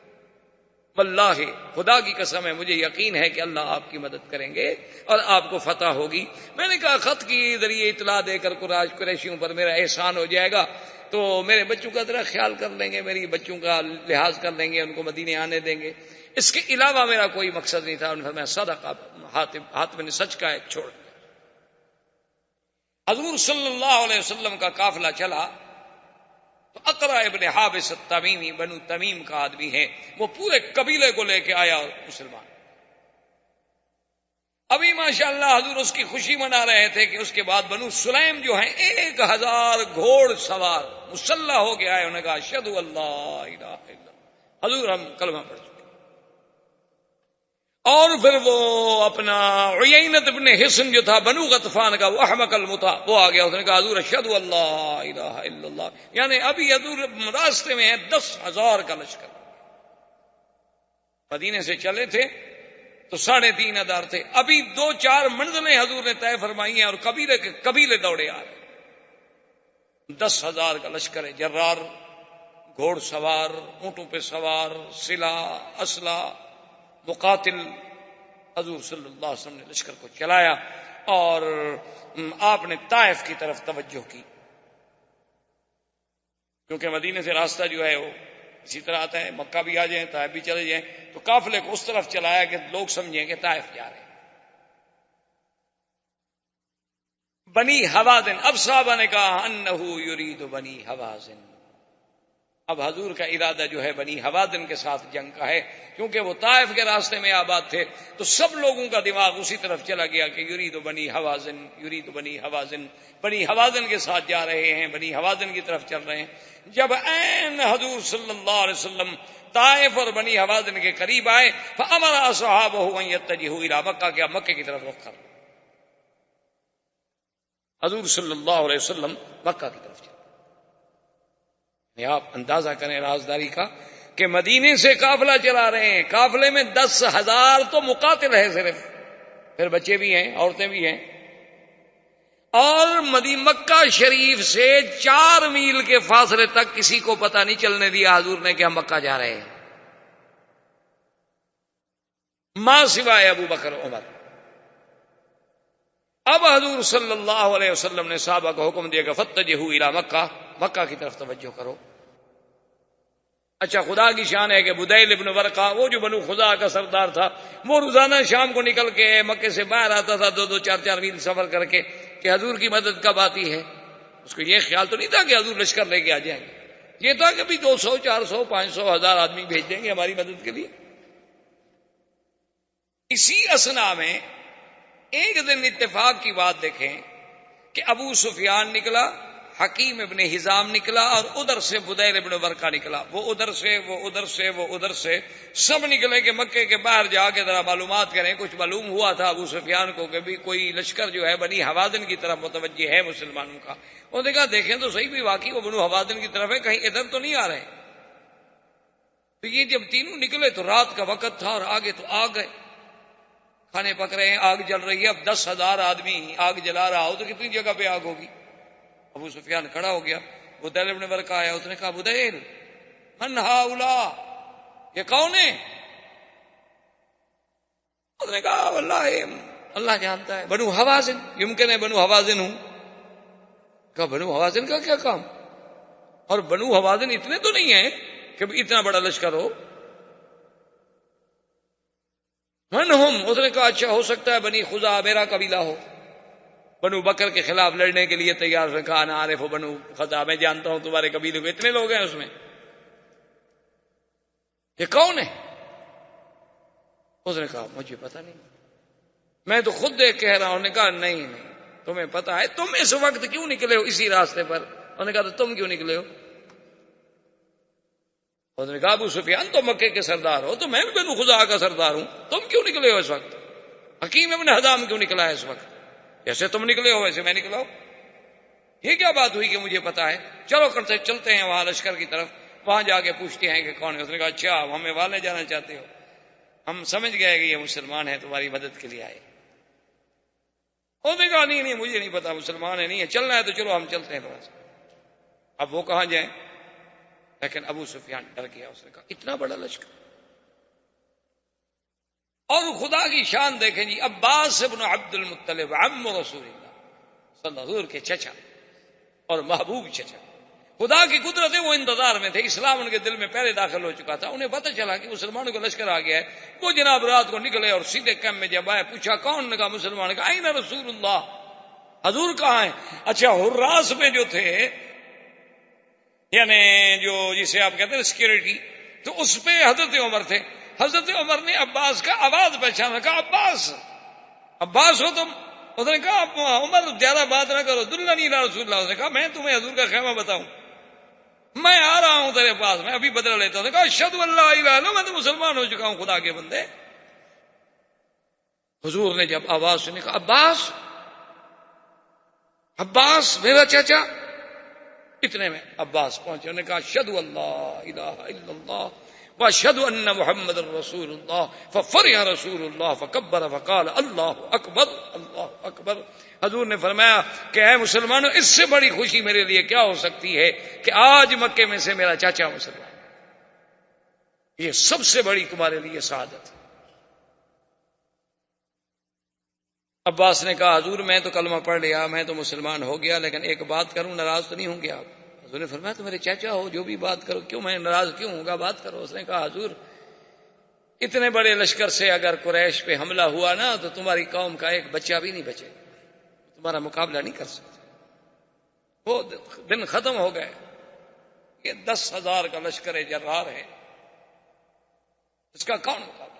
واللہ خدا کی قسم ہے مجھے یقین ہے کہ اللہ آپ کی مدد کریں گے اور آپ کو فتح ہوگی۔ میں نے کہا خط کی ذریعے اطلاع دے کر قریشیوں پر میرا احسان ہو جائے گا تو میرے بچوں کا ذرا خیال کر لیں گے، میری بچوں کا لحاظ کر لیں گے، ان کو مدینے آنے دیں گے، اس کے علاوہ میرا کوئی مقصد نہیں تھا۔ انہوں نے فرمایا صدق، حاتم نے سچ کہا ہے، چھوڑ۔ حضور صلی اللہ علیہ وسلم کا قافلہ چلا تو اقرع ابن حابس التمیمی، بنو تمیم کا آدمی ہے، وہ پورے قبیلے کو لے کے آیا مسلمان۔ ابھی ماشاءاللہ حضور اس کی خوشی منا رہے تھے کہ اس کے بعد بنو سلیم جو ہیں 1000 گھوڑ سوار مسلح ہو کے آئے، انہوں نے کہا اشہدو اللہ الہ الا اللہ، حضور ہم کلمہ پڑھ چکے۔ اور پھر وہ اپنا عیینت ابن حصن جو تھا بنو غطفان کا، وہ احمق المتا، وہ آ گیا، اس نے کہا حضور اشہد اللہ الہ الا اللہ، یعنی ابھی حضور راستے میں ہے 10,000 کا لشکر. مدینے سے چلے تھے تو 3,500 تھے، ابھی 2-4 منزلیں حضور نے طے فرمائی ہیں اور قبیلے دوڑے آ رہے. 10,000 کا لشکر ہے، جرار، گھوڑ سوار، اونٹوں پہ سوار، سلاح، اسلحہ، مقاتل. حضور صلی اللہ علیہ وسلم نے لشکر کو چلایا اور آپ نے طائف کی طرف توجہ کی، کیونکہ مدینے سے راستہ جو ہے وہ اسی طرح آتا ہے، مکہ بھی آ جائیں، طائف بھی چلے جائیں، تو قافلے کو اس طرف چلایا کہ لوگ سمجھیں کہ طائف جا رہے ہیں. بنی حوازن، اب صحابہ نے کہا انہو یرید بنی حوازن، اب حضور کا ارادہ جو ہے بنی حوازن کے ساتھ جنگ کا ہے، کیونکہ وہ طائف کے راستے میں آباد تھے تو سب لوگوں کا دماغ اسی طرف چلا گیا کہ یرید بنی حوازن، یرید بنی حوازن، بنی حوازن کے ساتھ جا رہے ہیں، بنی حوازن کی طرف چل رہے ہیں. جب عین حضور صلی اللہ علیہ وسلم طائف اور بنی حوازن کے قریب آئے فامر اصحابہ ان یتجہوا الی مکہ، کہ مکے کی طرف رخ کرو. حضور صلی اللہ علیہ وسلم مکہ کی طرف چلے. آپ اندازہ کریں رازداری کا کہ مدینے سے قافلہ چلا رہے ہیں، قافلے میں 10,000 تو مقاتل ہے صرف، پھر بچے بھی ہیں، عورتیں بھی ہیں، اور مکہ شریف سے 4 میل کے فاصلے تک کسی کو پتہ نہیں چلنے دیا حضور نے کہ ہم مکہ جا رہے ہیں، ماں سوائے ابو بکر عمر. اب حضور صلی اللہ علیہ وسلم نے صحابہ کو حکم دیا کہ فتجہوا الی مکہ، مکہ کی طرف توجہ کرو. اچھا، خدا کی شان ہے کہ بدیل ابن ورقہ، وہ جو بنو خزاعہ کا سردار تھا، وہ روزانہ شام کو نکل کے مکے سے باہر آتا تھا 2-2 4-4 میل سفر کر کے کہ حضور کی مدد کب آتی ہے. اس کو یہ خیال تو نہیں تھا کہ حضور لشکر لے کے آ جائیں گے، یہ تھا کہ بھی 200 400 500 1000 آدمی بھیج دیں گے ہماری مدد کے لیے. اسی اثنا میں ایک دن اتفاق کی بات دیکھیں کہ ابو سفیان نکلا، حکیم ابن حزام نکلا، اور ادھر سے بدیل ابن ورقہ نکلا. وہ ادھر سے، وہ ادھر سے، وہ ادھر سے، سب نکلے کہ مکے کے باہر جا کے ذرا معلومات کریں. کچھ معلوم ہوا تھا ابو سفیان کو کہ بھی کوئی لشکر جو ہے بنی حوازن کی طرف متوجہ ہے مسلمانوں کا. انہوں نے کہا دیکھیں تو صحیح، بھی واقعی وہ بنو حوازن کی طرف ہے، کہیں ادھر تو نہیں آ رہے. تو یہ جب تینوں نکلے تو رات کا وقت تھا اور آگے تو آگ ہے، کھانے پک رہے ہیں، آگ جل رہی ہے. اب 10,000 آدمی آگ جلا رہا ہو تو کتنی جگہ پہ آگ ہوگی. ابو سفیان کھڑا ہو گیا، بدیل ابن ورقہ آیا، اس نے کہا بدیل من ہؤلاء، یہ کون ہے؟ اس نے کہا واللہ اللہ جانتا ہے، بنو حوازن، یمکن ہے بنو حوازن ہوں. کہا بنو حوازن کا کیا کام؟ اور بنو حوازن اتنے تو نہیں ہیں کہ اتنا بڑا لشکر ہو. من ہم، اس نے کہا اچھا ہو سکتا ہے بنی خزاعہ میرا قبیلہ ہو، بنو بکر کے خلاف لڑنے کے لیے تیار. نے کہا انا عارف بنو خزاعہ، میں جانتا ہوں تمہارے قبیلے کو، اتنے لوگ ہیں اس میں، یہ کون ہے؟ اس نے کہا مجھے پتہ نہیں، میں تو خود دیکھ کہہ رہا ہوں. نے کہا نہیں تمہیں پتہ ہے، تم اس وقت کیوں نکلے ہو اسی راستے پر؟ انہوں نے کہا تو تم کیوں نکلے ہو؟ اس نے کہا ابو سفیان تو مکے کے سردار ہو، تو میں بھی بنو خزاعہ کا سردار ہوں، تم کیوں نکلے ہو اس وقت؟ حکیم ابن حزام کیوں نکلا ہے اس وقت؟ جیسے تم نکلے ہو ویسے میں نکلا ہوں. یہ کیا بات ہوئی کہ مجھے پتا ہے؟ چلو چلتے ہیں وہاں لشکر کی طرف، وہاں جا کے پوچھتے ہیں کہ کون ہے. اس نے کہا اچھا آپ ہمیں والے جانا چاہتے ہو، ہم سمجھ گئے کہ یہ مسلمان ہے، تمہاری مدد کے لیے آئے. اس نے کہا نہیں مجھے نہیں پتا، مسلمان ہے نہیں ہے، چلنا ہے تو چلو ہم چلتے ہیں تھوڑا سا. اب وہ کہاں جائیں؟ لیکن ابو سفیان ڈر گیا. اس نے کہا اتنا بڑا لشکر. اور خدا کی شان دیکھیں جی، عباس ابن عبد المطلب عم رسول اللہ صلی اللہ علیہ وسلم کے چچا اور محبوب چچا، خدا کی قدرت ہے وہ انتظار میں تھے. اسلام ان کے دل میں پہلے داخل ہو چکا تھا. انہیں پتہ چلا کہ مسلمانوں کا لشکر آ گیا ہے. وہ جناب رات کو نکلے اور سیدھے کیمپ میں جب آئے پوچھا کون؟ نے کہا مسلمان. نے کہا این رسول اللہ، حضور کہاں ہیں؟ اچھا حراس میں جو تھے، یعنی جو جسے آپ کہتے ہیں سیکورٹی، تو اس پہ حضرت عمر تھے. حضرت عمر نے عباس کا آواز پہچانا، کہا عباس ہو تم؟ اس نے کہا عمر زیادہ بات نہ کرو، دلنی الی رسول اللہ. اس نے کہا میں تمہیں حضور کا خیمہ بتاؤں، میں آ رہا ہوں تیرے پاس، میں ابھی بدلہ لیتا ہوں. نے کہا اشہد ان لا الہ الا اللہ، میں تو مسلمان ہو چکا ہوں خدا کے بندے. حضور نے جب آواز سنی کہا عباس، عباس میرا چچا. اتنے میں عباس پہنچے، انہوں نے کہا اشہد اللہ الہ الا اللہ واشہد ان محمد رسول اللہ. ففرح رسول اللہ فکبر فقال اللہ اکبر اللہ اکبر. حضور نے فرمایا کہ اے مسلمانوں، اس سے بڑی خوشی میرے لیے کیا ہو سکتی ہے کہ آج مکے میں سے میرا چاچا مسلمان. یہ سب سے بڑی تمہارے لیے سعادت ہے. عباس نے کہا حضور میں تو کلمہ پڑھ لیا، میں تو مسلمان ہو گیا، لیکن ایک بات کروں، ناراض تو نہیں ہوں گے آپ؟ حضور نے فرمایا تو میرے چاچا ہو، جو بھی بات کرو، کیوں میں ناراض کیوں ہوں گا، بات کرو. اس نے کہا حضور اتنے بڑے لشکر سے اگر قریش پہ حملہ ہوا نا تو تمہاری قوم کا ایک بچہ بھی نہیں بچے، تمہارا مقابلہ نہیں کر سکتے. وہ دن ختم ہو گئے. یہ 10,000 کا لشکر جرار ہے، اس کا کون مقابلہ؟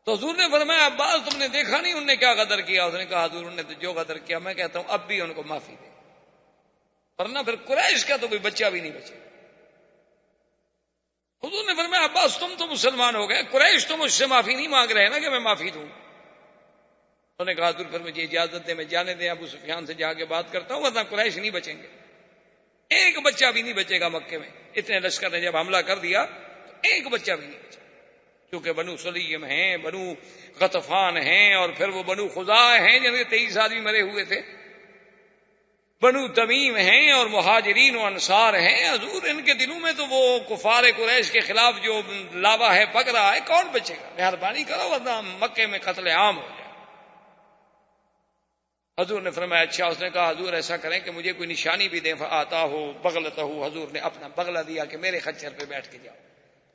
تو حضور نے فرمایا عباس تم نے دیکھا نہیں انہوں نے کیا غدر کیا؟ اس نے کہا حضور انہوں نے تو جو غدر کیا، میں کہتا ہوں اب بھی ان کو معافی دے، ورنہ پھر قریش کا تو کوئی بچہ بھی نہیں بچے. حضور نے فرمایا عباس تم تو مسلمان ہو گئے، قریش تو مجھ سے معافی نہیں مانگ رہے نا کہ میں معافی دوں. انہوں نے کہا حضور پھر مجھے اجازت دے، میں جانے دیں ابو سفیان سے جا کے بات کرتا ہوں، ورنہ قریش نہیں بچیں گے، ایک بچہ بھی نہیں بچے گا مکے میں. اتنے لشکر نے جب حملہ کر دیا تو ایک بچہ بھی نہیں بچا، کیونکہ بنو سلیم ہیں، بنو غطفان ہیں، اور پھر وہ بنو خزاع ہیں جن کے 23 آدمی مرے ہوئے تھے، بنو تمیم ہیں، اور مہاجرین و انصار ہیں. حضور ان کے دلوں میں تو وہ کفار قریش کے خلاف جو لاوا ہے پک رہا ہے، کون بچے گا؟ مہربانی کرو ورنہ مکے میں قتل عام ہو جائے. حضور نے فرمایا اچھا. اس نے کہا حضور ایسا کریں کہ مجھے کوئی نشانی بھی دیں. فآتا ہو بغلتہ، حضور نے اپنا بغلہ دیا کہ میرے خچر پہ بیٹھ کے جاؤ.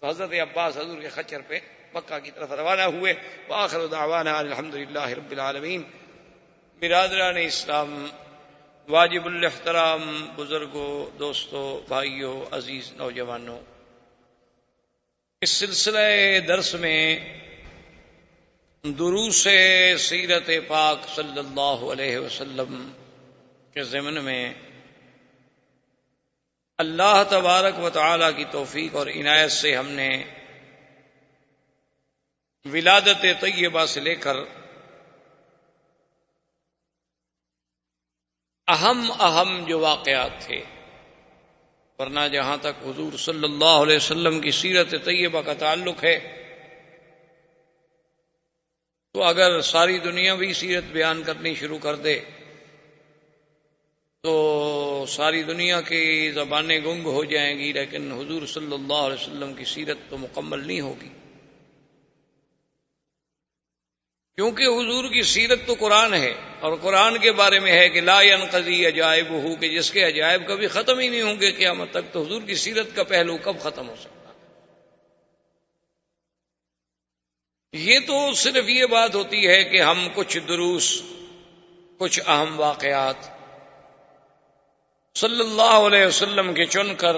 تو حضرت عباس حضور کے خچر پہ مکہ کی طرف روانہ ہوئے. وآخر دعوانا الحمدللہ رب العالمین. برادران اسلام، واجب الاحترام بزرگوں، دوستوں، بھائیوں، عزیز نوجوانوں، اس سلسلہ درس میں دروس سیرت پاک صلی اللہ علیہ وسلم کے ضمن میں اللہ تبارک و تعالی کی توفیق اور عنایت سے ہم نے ولادت طیبہ سے لے کر اہم جو واقعات تھے، ورنہ جہاں تک حضور صلی اللہ علیہ وسلم کی سیرت طیبہ کا تعلق ہے تو اگر ساری دنیا بھی سیرت بیان کرنی شروع کر دے تو ساری دنیا کی زبانیں گنگ ہو جائیں گی، لیکن حضور صلی اللہ علیہ وسلم کی سیرت تو مکمل نہیں ہوگی، کیونکہ حضور کی سیرت تو قرآن ہے، اور قرآن کے بارے میں ہے کہ لا ينقضی عجائبہ، کہ جس کے عجائب کبھی ختم ہی نہیں ہوں گے قیامت تک. تو حضور کی سیرت کا پہلو کب ختم ہو سکتا؟ یہ تو صرف یہ بات ہوتی ہے کہ ہم کچھ دروس، کچھ اہم واقعات صلی اللہ علیہ وسلم کے چن کر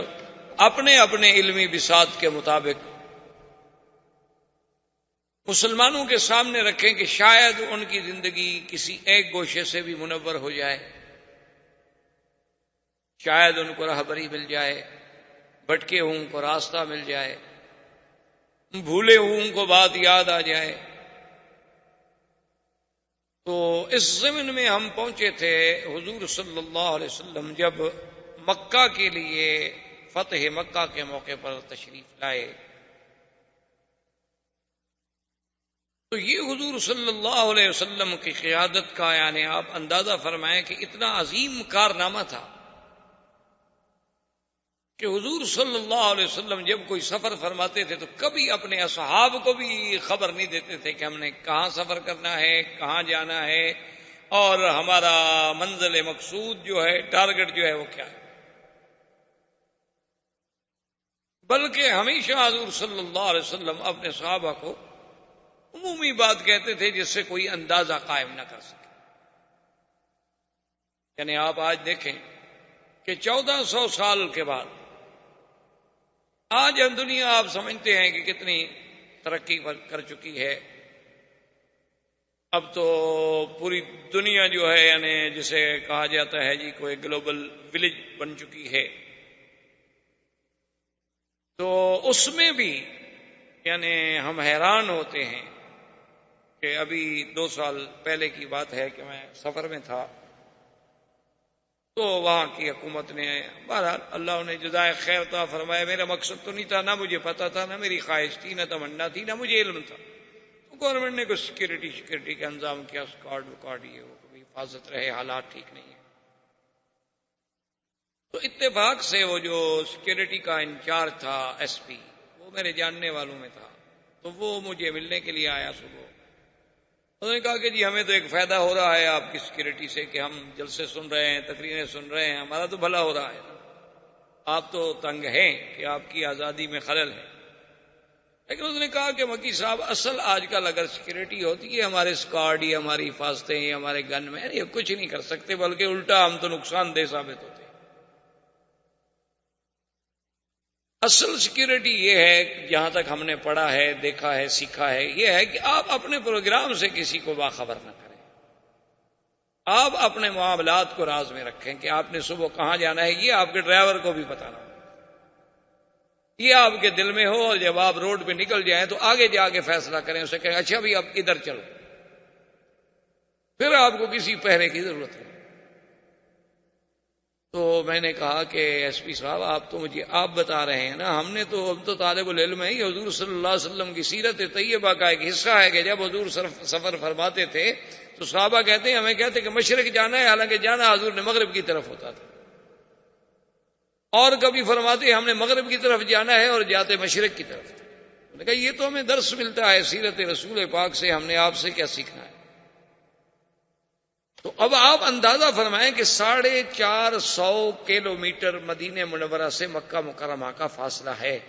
اپنے اپنے علمی بساط کے مطابق مسلمانوں کے سامنے رکھیں کہ شاید ان کی زندگی کسی ایک گوشے سے بھی منور ہو جائے، شاید ان کو راہبری مل جائے، بھٹکے ہوں کو راستہ مل جائے، بھولے ہوں کو بات یاد آ جائے. تو اس ضمن میں ہم پہنچے تھے حضور صلی اللہ علیہ وسلم جب مکہ کے لیے فتح مکہ کے موقع پر تشریف لائے تو یہ حضور صلی اللہ علیہ وسلم کی قیادت کا یعنی آپ اندازہ فرمائیں کہ اتنا عظیم کارنامہ تھا کہ حضور صلی اللہ علیہ وسلم جب کوئی سفر فرماتے تھے تو کبھی اپنے اصحاب کو بھی خبر نہیں دیتے تھے کہ ہم نے کہاں سفر کرنا ہے، کہاں جانا ہے، اور ہمارا منزل مقصود جو ہے، ٹارگٹ جو ہے وہ کیا ہے. بلکہ ہمیشہ حضور صلی اللہ علیہ وسلم اپنے صحابہ کو عمومی بات کہتے تھے جس سے کوئی اندازہ قائم نہ کر سکے. یعنی آپ آج دیکھیں کہ 1400 سال کے بعد آج ہم دنیا آپ سمجھتے ہیں کہ کتنی ترقی کر چکی ہے. اب تو پوری دنیا جو ہے یعنی جسے کہا جاتا ہے جی کوئی گلوبل ولیج بن چکی ہے. تو اس میں بھی یعنی ہم حیران ہوتے ہیں کہ ابھی 2 سال پہلے کی بات ہے کہ میں سفر میں تھا، تو وہاں کی حکومت نے، بہرحال اللہ انہیں جزائے خیر عطا فرمائے، میرا مقصد تو نہیں تھا، نہ مجھے پتا تھا، نہ میری خواہش تھی، نہ تمنا تھی، نہ مجھے علم تھا، تو گورنمنٹ نے کوئی سیکورٹی کا انتظام کیا، اسکواڈ یہ وہ کبھی حفاظت رہے، حالات ٹھیک نہیں ہے۔ تو اتفاق سے وہ جو سیکورٹی کا انچارج تھا ایس پی، وہ میرے جاننے والوں میں تھا، تو وہ مجھے ملنے کے لیے آیا صبح۔ انہوں نے کہا کہ جی ہمیں تو ایک فائدہ ہو رہا ہے آپ کی سیکورٹی سے کہ ہم جلسے سن رہے ہیں، تقریریں سن رہے ہیں، ہمارا تو بھلا ہو رہا ہے، آپ تو تنگ ہیں کہ آپ کی آزادی میں خلل ہے۔ لیکن اس نے کہا کہ مکی صاحب اصل آج کل اگر سیکورٹی ہوتی ہے، ہمارے اسکواڈ یا ہماری حفاظتیں یا ہمارے گن مین یہ کچھ نہیں کر سکتے، بلکہ الٹا ہم تو نقصان دہ ثابت ہوتے ہیں۔ اصل سیکورٹی یہ ہے، جہاں تک ہم نے پڑھا ہے، دیکھا ہے، سیکھا ہے، یہ ہے کہ آپ اپنے پروگرام سے کسی کو باخبر نہ کریں، آپ اپنے معاملات کو راز میں رکھیں کہ آپ نے صبح کہاں جانا ہے، یہ آپ کے ڈرائیور کو بھی پتا نہ ہو، یہ آپ کے دل میں ہو، اور جب آپ روڈ پہ نکل جائیں تو آگے جا کے فیصلہ کریں، اسے کہیں اچھا بھی آپ ادھر چلو، پھر آپ کو کسی پہرے کی ضرورت نہیں۔ تو میں نے کہا کہ ایس پی صاحب آپ تو مجھے آپ بتا رہے ہیں نا، ہم تو طالب العلم ہیں، حضور صلی اللہ علیہ وسلم کی سیرت طیبہ کا ایک حصہ ہے کہ جب حضور سفر فرماتے تھے تو صحابہ کہتے ہیں، ہمیں کہتے کہ مشرق جانا ہے، حالانکہ جانا حضور نے مغرب کی طرف ہوتا تھا، اور کبھی فرماتے ہم نے مغرب کی طرف جانا ہے اور جاتے مشرق کی طرف۔ میں نے کہا یہ تو ہمیں درس ملتا ہے سیرت رسول پاک سے، ہم نے آپ سے کیا سیکھنا ہے؟ تو اب آپ اندازہ فرمائیں کہ 450 کلومیٹر مدینہ منورہ سے مکہ مکرمہ کا فاصلہ ہے،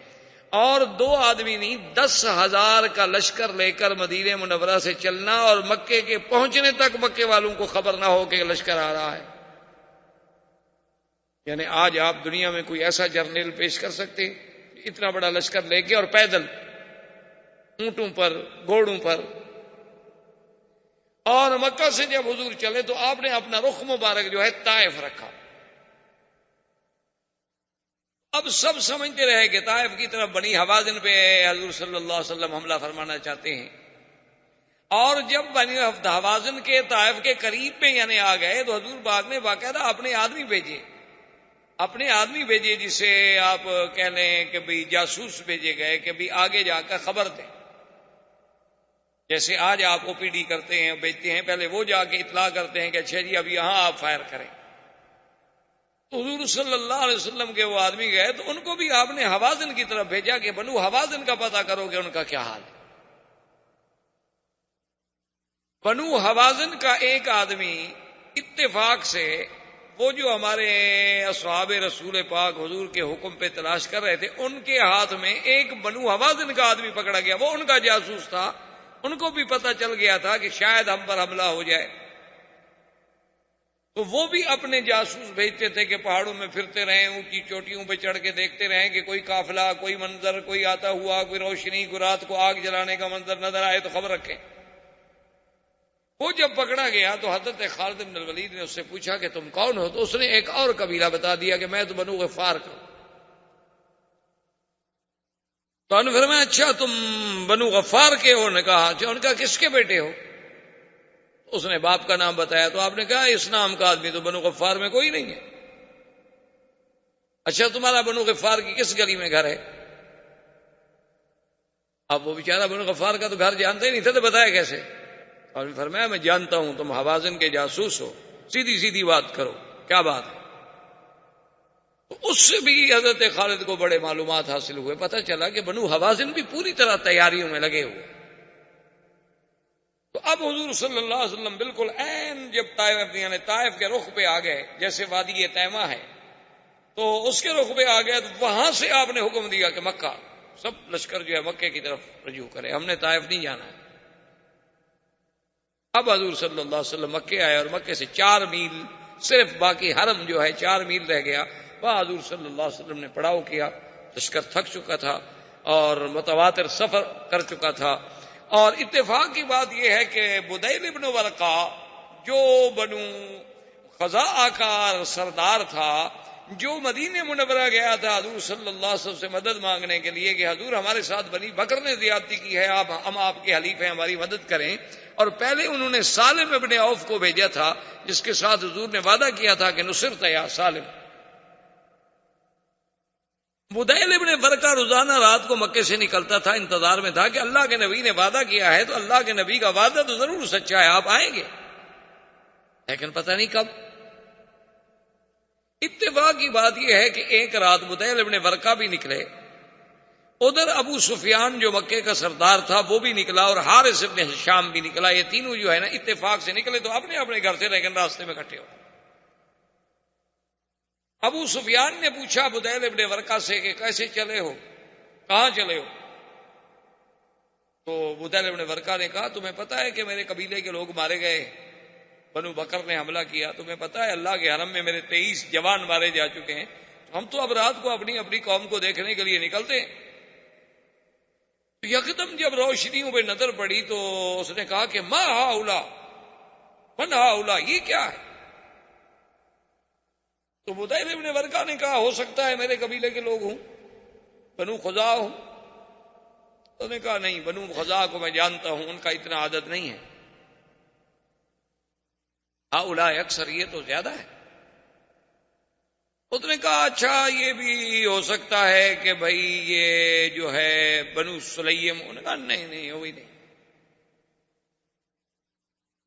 اور 2 آدمی نہیں 10,000 کا لشکر لے کر مدینہ منورہ سے چلنا، اور مکے کے پہنچنے تک مکے والوں کو خبر نہ ہو کہ لشکر آ رہا ہے۔ یعنی آج آپ دنیا میں کوئی ایسا جرنیل پیش کر سکتے اتنا بڑا لشکر لے کے اور پیدل، اونٹوں پر، گھوڑوں پر؟ اور مکہ سے جب حضور چلے تو آپ نے اپنا رخ مبارک جو ہے طائف رکھا۔ اب سب سمجھتے رہے کہ طائف کی طرف بنی حوازن پہ حضور صلی اللہ علیہ وسلم حملہ فرمانا چاہتے ہیں، اور جب بنی حوازن کے طائف کے قریب میں یعنی آ گئے تو حضور پاک نے باقاعدہ اپنے آدمی بھیجے جسے آپ کہہ لیں کہ بھئی جاسوس بھیجے گئے کہ بھئی آگے جا کر خبر دیں، جیسے آج آپ او پی ڈی کرتے ہیں، بھیجتے ہیں، پہلے وہ جا کے اطلاع کرتے ہیں کہ اچھا جی اب یہاں آپ فائر کریں۔ تو حضور صلی اللہ علیہ وسلم کے وہ آدمی گئے تو ان کو بھی آپ نے حوازن کی طرف بھیجا کہ بنو حوازن کا پتہ کرو کہ ان کا کیا حال ہے۔ بنو حوازن کا ایک آدمی اتفاق سے، وہ جو ہمارے اصحاب رسول پاک حضور کے حکم پہ تلاش کر رہے تھے، ان کے ہاتھ میں ایک بنو حوازن کا آدمی پکڑا گیا، وہ ان کا جاسوس تھا، ان کو بھی پتہ چل گیا تھا کہ شاید ہم پر حملہ ہو جائے، تو وہ بھی اپنے جاسوس بھیجتے تھے کہ پہاڑوں میں پھرتے رہیں، اونچی چوٹیوں پہ چڑھ کے دیکھتے رہیں کہ کوئی قافلہ، کوئی منظر، کوئی آتا ہوا، کوئی روشنی، کوئی رات کو آگ جلانے کا منظر نظر آئے تو خبر رکھیں۔ وہ جب پکڑا گیا تو حضرت خالد بن الولید نے اس سے پوچھا کہ تم کون ہو؟ تو اس نے ایک اور قبیلہ بتا دیا کہ میں تو بنو غفار کا ہوں۔ تو انہوں نے فرمایا اچھا تم بنو غفار کے ہو؟ نے کہا اچھا، ان کا کس کے بیٹے ہو؟ اس نے باپ کا نام بتایا، تو آپ نے کہا اس نام کا آدمی تو بنو غفار میں کوئی نہیں ہے۔ اچھا تمہارا بنو غفار کی کس گلی میں گھر ہے؟ اب وہ بیچارہ بنو غفار کا تو گھر جانتے ہی نہیں تھے، تو بتایا کیسے؟ اور فرمایا میں جانتا ہوں تم حوازن کے جاسوس ہو، سیدھی بات کرو، کیا بات ہے؟ تو اس سے بھی حضرت خالد کو بڑے معلومات حاصل ہوئے، پتہ چلا کہ بنو حوازن بھی پوری طرح تیاریوں میں لگے ہوئے۔ تو اب حضور صلی اللہ علیہ وسلم بالکل عین جب طائف کے رخ پہ آ گئے، جیسے وادی تیمہ ہے تو اس کے رخ پہ آ گئے، تو وہاں سے آپ نے حکم دیا کہ مکہ سب لشکر جو ہے مکے کی طرف رجوع کرے، ہم نے طائف نہیں جانا ہے۔ اب حضور صلی اللہ علیہ وسلم مکے آئے، اور مکے سے 4 میل صرف باقی حرم جو ہے 4 میل رہ گیا، وہاں حضور صلی اللہ علیہ وسلم نے پڑاؤ کیا، لشکر تھک چکا تھا اور متواتر سفر کر چکا تھا۔ اور اتفاق کی بات یہ ہے کہ بدیل ابن ورقہ جو بنو خزاعہ کا سردار تھا، جو مدینہ منورہ گیا تھا حضور صلی اللہ علیہ وسلم سے مدد مانگنے کے لیے کہ حضور ہمارے ساتھ بنی بکر نے زیادتی کی ہے، ہم آپ کے حلیف ہیں، ہماری مدد کریں، اور پہلے انہوں نے سالم ابن عوف کو بھیجا تھا جس کے ساتھ حضور نے وعدہ کیا تھا کہ نصرت یا سالم۔ بدیل ابن ورقہ روزانہ رات کو مکے سے نکلتا تھا، انتظار میں تھا کہ اللہ کے نبی نے وعدہ کیا ہے تو اللہ کے نبی کا وعدہ تو ضرور سچا ہے، آپ آئیں گے، لیکن پتہ نہیں کب۔ اتفاق کی بات یہ ہے کہ ایک رات بدیل ابن ورقہ بھی نکلے، ادھر ابو سفیان جو مکے کا سردار تھا وہ بھی نکلا، اور حارث ابن ہشام بھی نکلا، یہ تینوں جو ہے نا اتفاق سے نکلے تو اپنے اپنے گھر سے، لیکن راستے میں اکٹھے ہو۔ ابو سفیان نے پوچھا بدیل ابن ورقہ سے کہ کیسے چلے ہو، کہاں چلے ہو؟ تو بدیل ابن ورقہ نے کہا تمہیں پتا ہے کہ میرے قبیلے کے لوگ مارے گئے، بنو بکر نے حملہ کیا، تمہیں پتا ہے اللہ کے حرم میں میرے 23 جوان مارے جا چکے ہیں، ہم تو اب رات کو اپنی اپنی قوم کو دیکھنے کے لیے نکلتے ہیں۔ یکدم جب روشنیوں پہ نظر پڑی تو اس نے کہا کہ ما ہاؤلا، من ہاؤلا، یہ کیا ہے؟ تو بدیل ابن ورقہ نے کہا ہو سکتا ہے میرے قبیلے کے لوگ ہوں، بنو خزاع ہوں۔ اس نے کہا نہیں، بنو خزاع کو میں جانتا ہوں، ان کا اتنا عدد نہیں ہے، ہاؤلا اکثر، یہ تو زیادہ ہے۔ اس نے کہا اچھا یہ بھی ہو سکتا ہے کہ بھائی یہ جو ہے بنو سلیم۔ انہوں نے کہا نہیں نہیں، وہی نہیں۔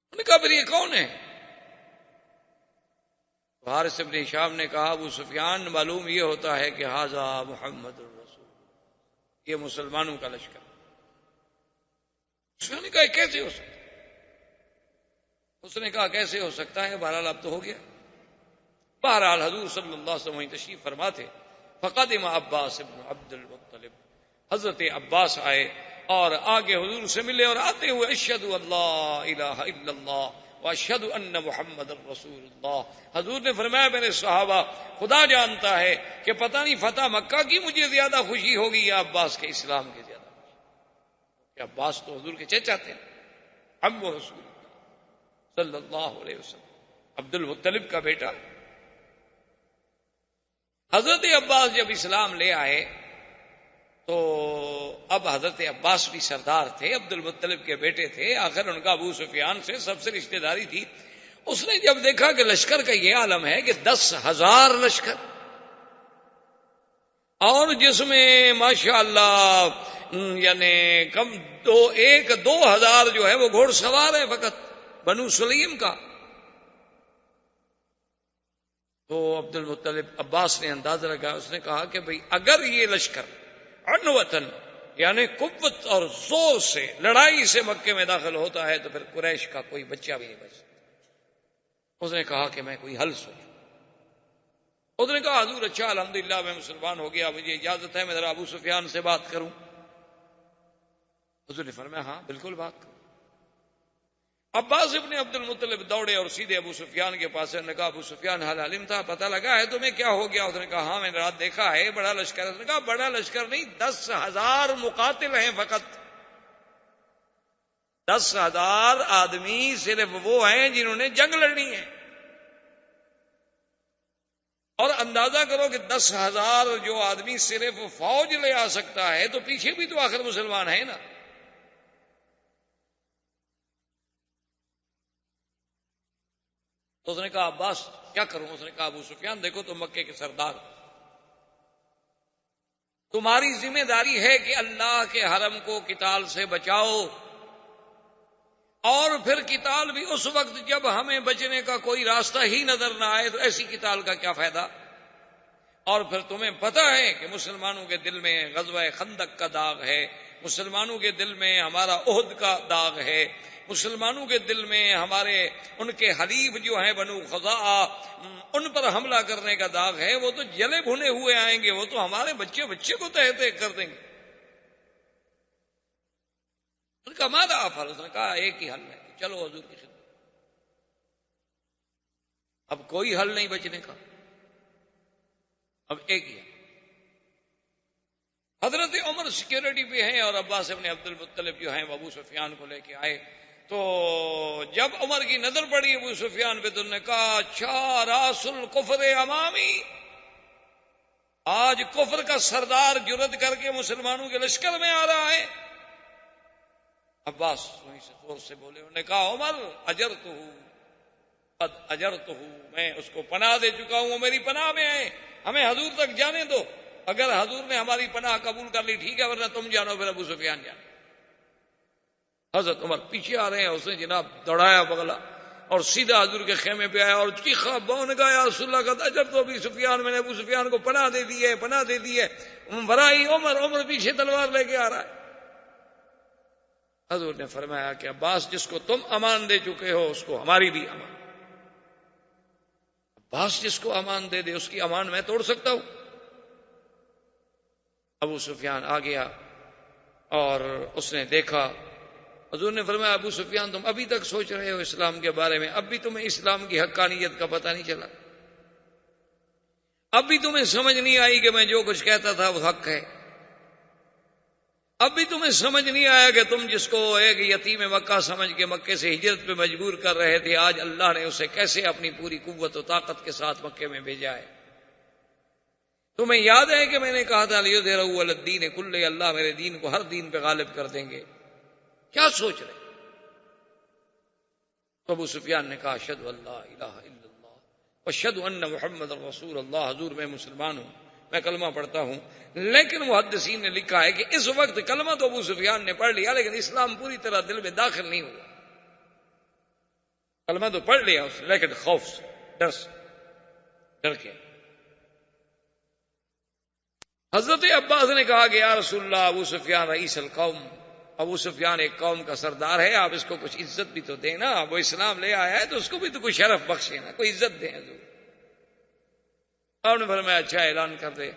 انہوں نے کہا پھر یہ کون ہے؟ حارث ابن ہشام نے کہا ابو سفیان معلوم یہ ہوتا ہے کہ ھذا محمد الرسول، یہ مسلمانوں کا لشکر۔ اس نے کہا کیسے ہو سکتا ہے؟ اس نے کہا کیسے ہو سکتا ہے، بہرحال اب تو ہو گیا۔ بہرحال حضور صلی اللہ علیہ وسلم تشریف فرما تھے، فقدم عباس ابن عبد المطلب، حضرت عباس آئے اور آگے حضور سے ملے، اور آتے ہوئے اشہد اللہ الہ الا اللہ واشہد ان محمد الرسول اللہ۔ حضور نے فرمایا میرے صحابہ خدا جانتا ہے کہ پتہ نہیں فتح مکہ کی مجھے زیادہ خوشی ہوگی یا عباس کے اسلام کی زیادہ خوشی، کہ عباس تو حضور کے چچا تھے، اب وہ رسول اللہ صلی اللہ علیہ وسلم، عبد المطلب کا بیٹا۔ حضرت عباس جب اسلام لے آئے تو اب حضرت عباس بھی سردار تھے، عبد المطلب کے بیٹے تھے، آخر ان کا ابو سفیان سے سب سے رشتہ داری تھی۔ اس نے جب دیکھا کہ لشکر کا یہ عالم ہے کہ 10,000 لشکر، اور جس میں ماشاءاللہ یعنی کم 2,000 جو ہے وہ گھوڑ سوار ہے فقط بنو سلیم کا، تو عبد المطلب عباس نے اندازہ لگا، اس نے کہا کہ بھئی اگر یہ لشکر عنوتن یعنی قوت اور زور سے لڑائی سے مکے میں داخل ہوتا ہے تو پھر قریش کا کوئی بچہ بھی نہیں بچ سکتا۔ اس نے کہا کہ میں کوئی حل سوچوں۔ اس نے کہا حضور اچھا الحمدللہ میں مسلمان ہو گیا، مجھے اجازت ہے میں ذرا ابو سفیان سے بات کروں؟ حضور نے فرمایا ہاں بالکل بات کرو۔ عباس ابن عبد المطلب دوڑے اور سیدھے ابو سفیان کے پاس، نے کہا ابو سفیان حال علم تھا، پتہ لگا ہے تمہیں کیا ہو گیا؟ اس نے کہا ہاں میں نے رات دیکھا ہے بڑا لشکر ہے۔ اس نے کہا بڑا لشکر نہیں، 10,000 مقاتل ہیں فقط، 10,000 آدمی صرف وہ ہیں جنہوں نے جنگ لڑنی ہے، اور اندازہ کرو کہ 10,000 جو آدمی صرف فوج لے آ سکتا ہے تو پیچھے بھی تو آخر مسلمان ہیں نا۔ تو اس نے کہا عباس کیا کروں؟ اس نے کہا ابو سفیان دیکھو تم مکے کے سردار، تمہاری ذمہ داری ہے کہ اللہ کے حرم کو قتال سے بچاؤ، اور پھر قتال بھی اس وقت جب ہمیں بچنے کا کوئی راستہ ہی نظر نہ آئے، تو ایسی قتال کا کیا فائدہ؟ اور پھر تمہیں پتہ ہے کہ مسلمانوں کے دل میں غزوہ خندق کا داغ ہے، مسلمانوں کے دل میں ہمارا احد کا داغ ہے، مسلمانوں کے دل میں ہمارے ان کے حلیف جو ہیں بنو خزاع ان پر حملہ کرنے کا داغ ہے، وہ تو جلے بھنے ہوئے آئیں گے، وہ تو ہمارے بچے بچے کو تہہ تہہ کر دیں گے۔ ان کا ماذا افعل؟ اس نے کہا ایک ہی حل ہے کہ چلو حضور کی خدمت، اب کوئی حل نہیں بچنے کا، اب ایک ہی ہے۔ حضرت عمر سیکیورٹی پہ ہیں اور عباس ابن عبد المطلب جو ہیں ابو سفیان کو لے کے آئے، تو جب عمر کی نظر پڑی ابو سفیان پہ تو انہوں نے کہا اچھا راس الکفر امامی، آج کفر کا سردار جرأت کر کے مسلمانوں کے لشکر میں آ رہا ہے. عباس وہیں سے زور سے بولے. انہوں نے کہا عمر اجرتہ قد اجرتہ، میں اس کو پناہ دے چکا ہوں، وہ میری پناہ میں ہے، ہمیں حضور تک جانے دو. اگر حضور نے ہماری پناہ قبول کر لی ٹھیک ہے، ورنہ تم جانو پھر ابو سفیان جانو. حضرت عمر پیچھے آ رہے ہیں، اس نے جناب دوڑایا بغلا اور سیدھا حضور کے خیمے پہ آیا اور چیخا بون گا یا رسول اللہ کا اجر تو ابو سفیان، میں نے ابو سفیان کو پناہ دے دی ہے، پناہ دے دی ہے. برائی عمر پیچھے تلوار لے کے آ رہا ہے. حضور نے فرمایا کہ عباس جس کو تم امان دے چکے ہو اس کو ہماری بھی امان. عباس جس کو امان دے دے اس کی امان میں توڑ سکتا ہوں؟ ابو سفیان آ گیا اور اس نے دیکھا. حضور نے فرمایا ابو سفیان تم ابھی تک سوچ رہے ہو اسلام کے بارے میں؟ اب بھی تمہیں اسلام کی حقانیت کا پتہ نہیں چلا؟ اب بھی تمہیں سمجھ نہیں آئی کہ میں جو کچھ کہتا تھا وہ حق ہے؟ اب بھی تمہیں سمجھ نہیں آیا کہ تم جس کو ایک یتیم مکہ سمجھ کے مکے سے ہجرت پہ مجبور کر رہے تھے، آج اللہ نے اسے کیسے اپنی پوری قوت و طاقت کے ساتھ مکے میں بھیجا ہے؟ تمہیں یاد ہے کہ میں نے کہا تھا لیظہرہ علی الدین کلہ، اللہ میرے دین کو ہر دین پہ غالب کر دیں گے. کیا سوچ رہے؟ تو ابو سفیان نے کہا اشہد ان لا الہ الا اللہ واشہد ان محمد رسول اللہ، حضور میں مسلمان ہوں، میں کلمہ پڑھتا ہوں. لیکن محدثین نے لکھا ہے کہ اس وقت کلمہ تو ابو سفیان نے پڑھ لیا لیکن اسلام پوری طرح دل میں داخل نہیں ہوا. کلمہ تو پڑھ لیا اس نے لیکن خوف سے، ڈر کے. حضرت عباس نے کہا کہ یا رسول اللہ ابو سفیان رئیس القوم، ابو سفیان ایک قوم کا سردار ہے، آپ اس کو کچھ عزت بھی تو دیں نا، وہ اسلام لے آیا ہے تو اس کو بھی تو کوئی شرف بخشے نا، کوئی عزت دیں حضور. آپ نے فرمایا اچھا اعلان کر دے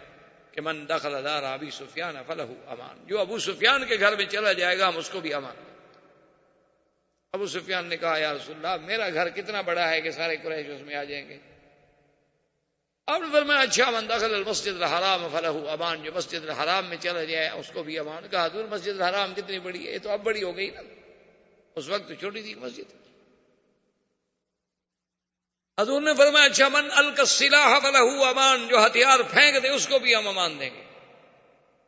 کہ من دخل دار ابی سفیان فلہ امان، جو ابو سفیان کے گھر میں چلا جائے گا ہم اس کو بھی امان دیں. ابو سفیان نے کہا یا رسول اللہ میرا گھر کتنا بڑا ہے کہ سارے قریش اس میں آ جائیں گے؟ آپ نے فرمایا اچھا من دخل المسجد الحرام فلہ امان، جو مسجد الحرام میں چلا جائے اس کو بھی امان. کہا حضور مسجد الحرام کتنی بڑی ہے؟ یہ تو اب بڑی ہو گئی نا، اس وقت تو چھوٹی تھی مسجد. حضور نے فرمایا اچھا من القى السلاح فلہ امان، جو ہتھیار پھینک دے اس کو بھی ہم امان دیں گے.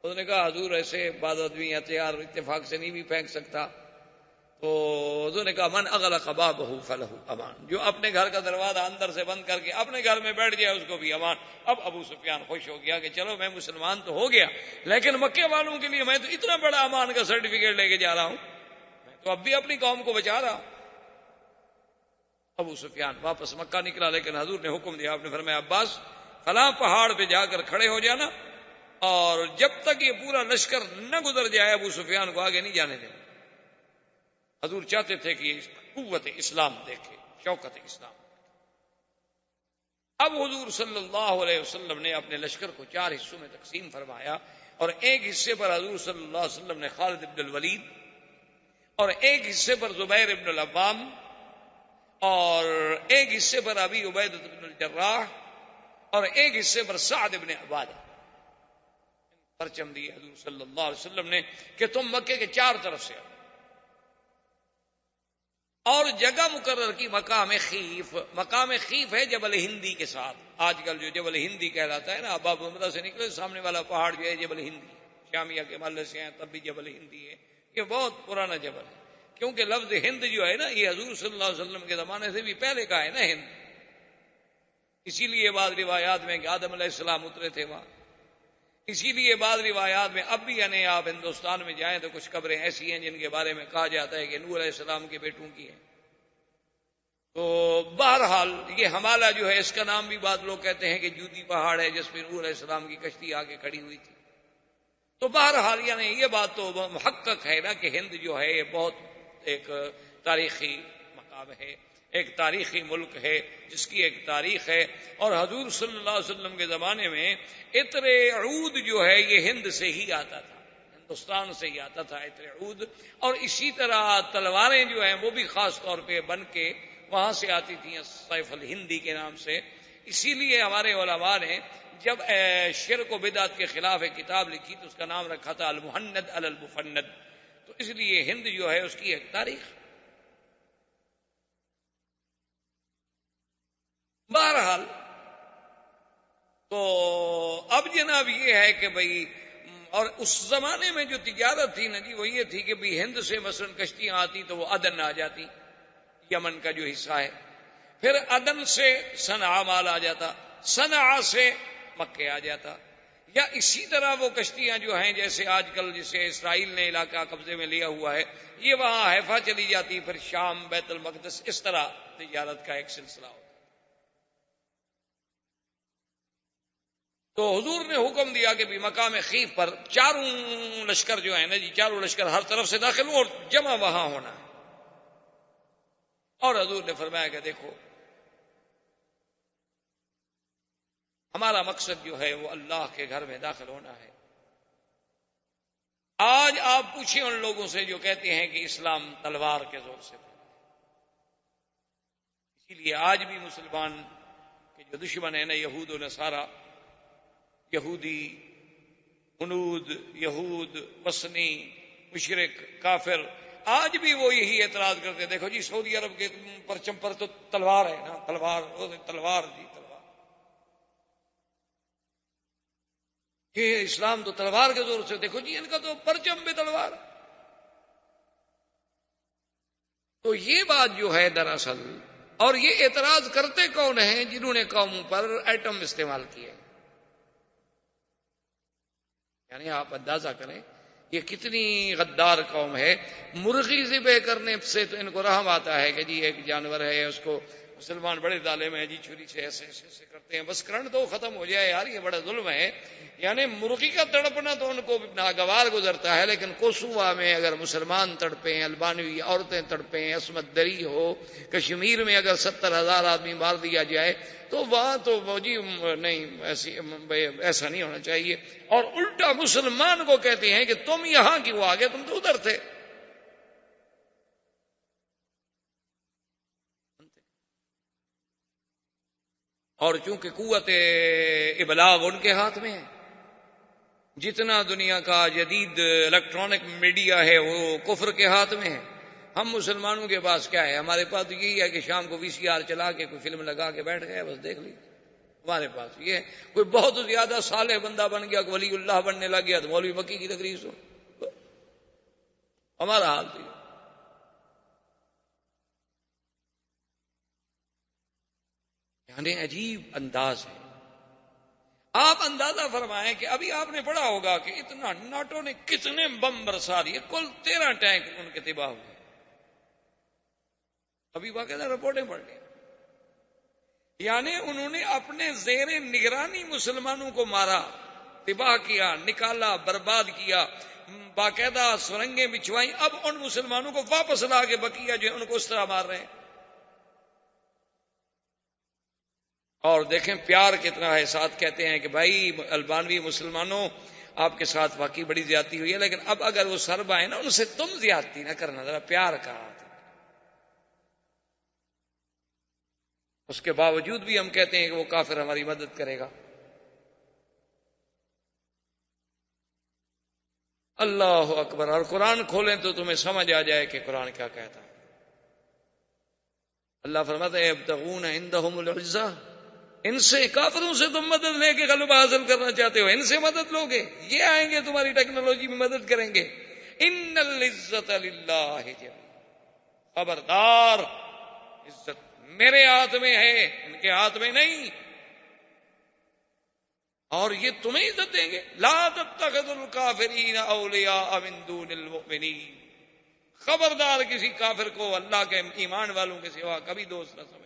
اس نے کہا حضور ایسے بعض آدمی ہتھیار اتفاق سے نہیں بھی پھینک سکتا. تو حضور نے کہا من اغلق بابہ فلہ امان، جو اپنے گھر کا دروازہ اندر سے بند کر کے اپنے گھر میں بیٹھ جائے اس کو بھی امان. اب ابو سفیان خوش ہو گیا کہ چلو میں مسلمان تو ہو گیا لیکن مکے والوں کے لیے میں تو اتنا بڑا امان کا سرٹیفکیٹ لے کے جا رہا ہوں، میں تو اب بھی اپنی قوم کو بچا رہا ہوں. ابو سفیان واپس مکہ نکلا لیکن حضور نے حکم دیا. آپ نے فرمایا عباس فلاں پہاڑ پہ جا کر کھڑے ہو جانا اور جب تک یہ پورا لشکر نہ گزر جائے ابو سفیان کو آگے نہیں جانے دینا. حضور چاہتے تھے کہ قوت اسلام دیکھے، شوکت اسلام. اب حضور صلی اللہ علیہ وسلم نے اپنے لشکر کو 4 حصوں میں تقسیم فرمایا اور ایک حصے پر حضور صلی اللہ علیہ وسلم نے خالد بن الولید اور ایک حصے پر زبیر بن العوام اور ایک حصے پر ابی عبیدہ بن الجراح اور ایک حصے پر سعد بن عبادہ پرچم دیے حضور صلی اللہ علیہ وسلم نے کہ تم مکے کے 4 طرف سے آؤ. اور جگہ مقرر کی مقام خیف. مقام خیف ہے جبل ہندی کے ساتھ. آج کل جو جبل ہندی کہلاتا ہے نا، اباب عمرہ سے نکلے سامنے والا پہاڑ جو ہے جبل ہندی، شامیہ کے محلے سے ہیں تب بھی جبل ہندی ہے. یہ بہت پرانا جبل ہے کیونکہ لفظ ہند جو ہے نا یہ حضور صلی اللہ علیہ وسلم کے زمانے سے بھی پہلے کا ہے نا ہند. اسی لیے بعض روایات میں کہ آدم علیہ السلام اترے تھے وہاں. اسی لیے بعض روایات میں اب بھی یعنی آپ ہندوستان میں جائیں تو کچھ قبریں ایسی ہیں جن کے بارے میں کہا جاتا ہے کہ نوح علیہ السلام کے بیٹوں کی ہیں. تو بہرحال یہ حمالہ جو ہے اس کا نام بھی بعض لوگ کہتے ہیں کہ جودی پہاڑ ہے جس پہ نوح علیہ السلام کی کشتی آ کے کھڑی ہوئی تھی. تو بہرحال یعنی یہ بات تو محقق ہے نا کہ ہند جو ہے یہ بہت ایک تاریخی مقام ہے، ایک تاریخی ملک ہے جس کی ایک تاریخ ہے. اور حضور صلی اللہ علیہ وسلم کے زمانے میں عطر عود جو ہے یہ ہند سے ہی آتا تھا، ہندوستان سے ہی آتا تھا عطر عود. اور اسی طرح تلواریں جو ہیں وہ بھی خاص طور پہ بن کے وہاں سے آتی تھیں سیف الہندی کے نام سے. اسی لیے ہمارے علماء نے جب شرک و بدعت کے خلاف ایک کتاب لکھی تو اس کا نام رکھا تھا المہند علی المفند. تو اس لیے ہند جو ہے اس کی ایک تاریخ. بہرحال تو اب اب جناب یہ ہے کہ بھئی، اور اس زمانے میں جو تجارت تھی نا جی، وہ یہ تھی کہ بھی ہند سے مثلا کشتیاں آتی تو وہ عدن آ جاتی، یمن کا جو حصہ ہے، پھر عدن سے صنعاء مال آ جاتا، صنعاء سے مکے آ جاتا، یا اسی طرح وہ کشتیاں جو ہیں جیسے آج کل جسے اسرائیل نے علاقہ قبضے میں لیا ہوا ہے، یہ وہاں حیفا چلی جاتی، پھر شام، بیت المقدس، اس طرح تجارت کا ایک سلسلہ ہوتا۔ تو حضور نے حکم دیا کہ بھی مقام خیف پر چاروں لشکر جو ہیں نا جی، چاروں لشکر ہر طرف سے داخل ہوں اور جمع وہاں ہونا ہے۔ اور حضور نے فرمایا کہ دیکھو، ہمارا مقصد جو ہے وہ اللہ کے گھر میں داخل ہونا ہے۔ آج آپ پوچھیں ان لوگوں سے جو کہتے ہیں کہ اسلام تلوار کے زور سے پھیلا ہے، اسی لیے آج بھی مسلمان کے جو دشمن ہیں نا، یہود و نصارہ، یہودی، ہنود، یہود، وثنی، مشرک، کافر، آج بھی وہ یہی اعتراض کرتے ہیں، دیکھو جی سعودی عرب کے پرچم پر تو تلوار ہے نا، تلوار تلوار جی تلوار، یہ اسلام تو تلوار کے زور سے، دیکھو جی ان کا تو پرچم بھی تلوار۔ تو یہ بات جو ہے دراصل، اور یہ اعتراض کرتے کون ہیں؟ جنہوں نے قوموں پر ایٹم استعمال کیے، یعنی آپ اندازہ کریں یہ کتنی غدار قوم ہے۔ مرغی ذبح کرنے سے تو ان کو رحم آتا ہے کہ جی ایک جانور ہے، اس کو مسلمان بڑے ظالم ہیں جی، چھری سے ایسے ایسے ایسے کرتے ہیں، بس کرن تو ختم ہو جائے یار، یہ بڑا ظلم ہے۔ یعنی مرغی کا تڑپنا تو ان کو ناگوار گزرتا ہے، لیکن کوسووا میں اگر مسلمان تڑپیں، البانوی عورتیں تڑپیں، عصمت دری ہو، کشمیر میں اگر 70,000 آدمی مار دیا جائے تو وہاں تو جی نہیں، ایسا نہیں ہونا چاہیے۔ اور الٹا مسلمان کو کہتے ہیں کہ تم یہاں کیوں آ گئے، تم تو ادھر تھے۔ اور چونکہ قوت ابلاغ ان کے ہاتھ میں ہے، جتنا دنیا کا جدید الیکٹرانک میڈیا ہے وہ کفر کے ہاتھ میں ہے۔ ہم مسلمانوں کے پاس کیا ہے؟ ہمارے پاس یہی ہے کہ شام کو VCR چلا کے کوئی فلم لگا کے بیٹھ گئے، بس دیکھ لی۔ ہمارے پاس یہ ہے، کوئی بہت زیادہ صالح بندہ بن گیا، ولی اللہ بننے لگ گیا تو مولوی مکی کی تقریر سن۔ ہمارا حال تو یہ، یعنی عجیب انداز ہے۔ آپ اندازہ فرمائیں کہ ابھی آپ نے پڑھا ہوگا کہ اتنا ناٹو نے کتنے بم برسا دیے، کل 13 ٹینک ان کے تباہ ہوئے، ابھی باقاعدہ رپورٹیں پڑھ لیں۔ یعنی انہوں نے اپنے زیر نگرانی مسلمانوں کو مارا، تباہ کیا، نکالا، برباد کیا، باقاعدہ سرنگیں بچھوائیں، اب ان مسلمانوں کو واپس لا کے بقیہ جو ان کو اس طرح مار رہے ہیں۔ اور دیکھیں پیار کتنا ہے، ساتھ کہتے ہیں کہ بھائی البانوی مسلمانوں آپ کے ساتھ واقعی بڑی زیادتی ہوئی ہے، لیکن اب اگر وہ سرب آئے نا ان سے تم زیادتی نہ کرنا، ذرا پیار کا ہاتھ۔ اس کے باوجود بھی ہم کہتے ہیں کہ وہ کافر ہماری مدد کرے گا۔ اللہ اکبر۔ اور قرآن کھولیں تو تمہیں سمجھ آ جائے کہ قرآن کیا کہتا ہے۔ اللہ فرماتا ہے یبتغون عندهم العزہ، ان سے، کافروں سے تم مدد لے کے غلبہ حاصل کرنا چاہتے ہو، ان سے مدد لوگے، یہ آئیں گے تمہاری ٹیکنالوجی میں مدد کریں گے۔ ان العزت للہ جميعا، خبردار عزت میرے ہاتھ میں ہے، ان کے ہاتھ میں نہیں، اور یہ تمہیں عزت دیں گے۔ لا تتخذوا الکافرین اولیاء من دون المؤمنین، خبردار کسی کافر کو اللہ کے ایمان والوں کے سوا کبھی دوست نہ سمجھنا۔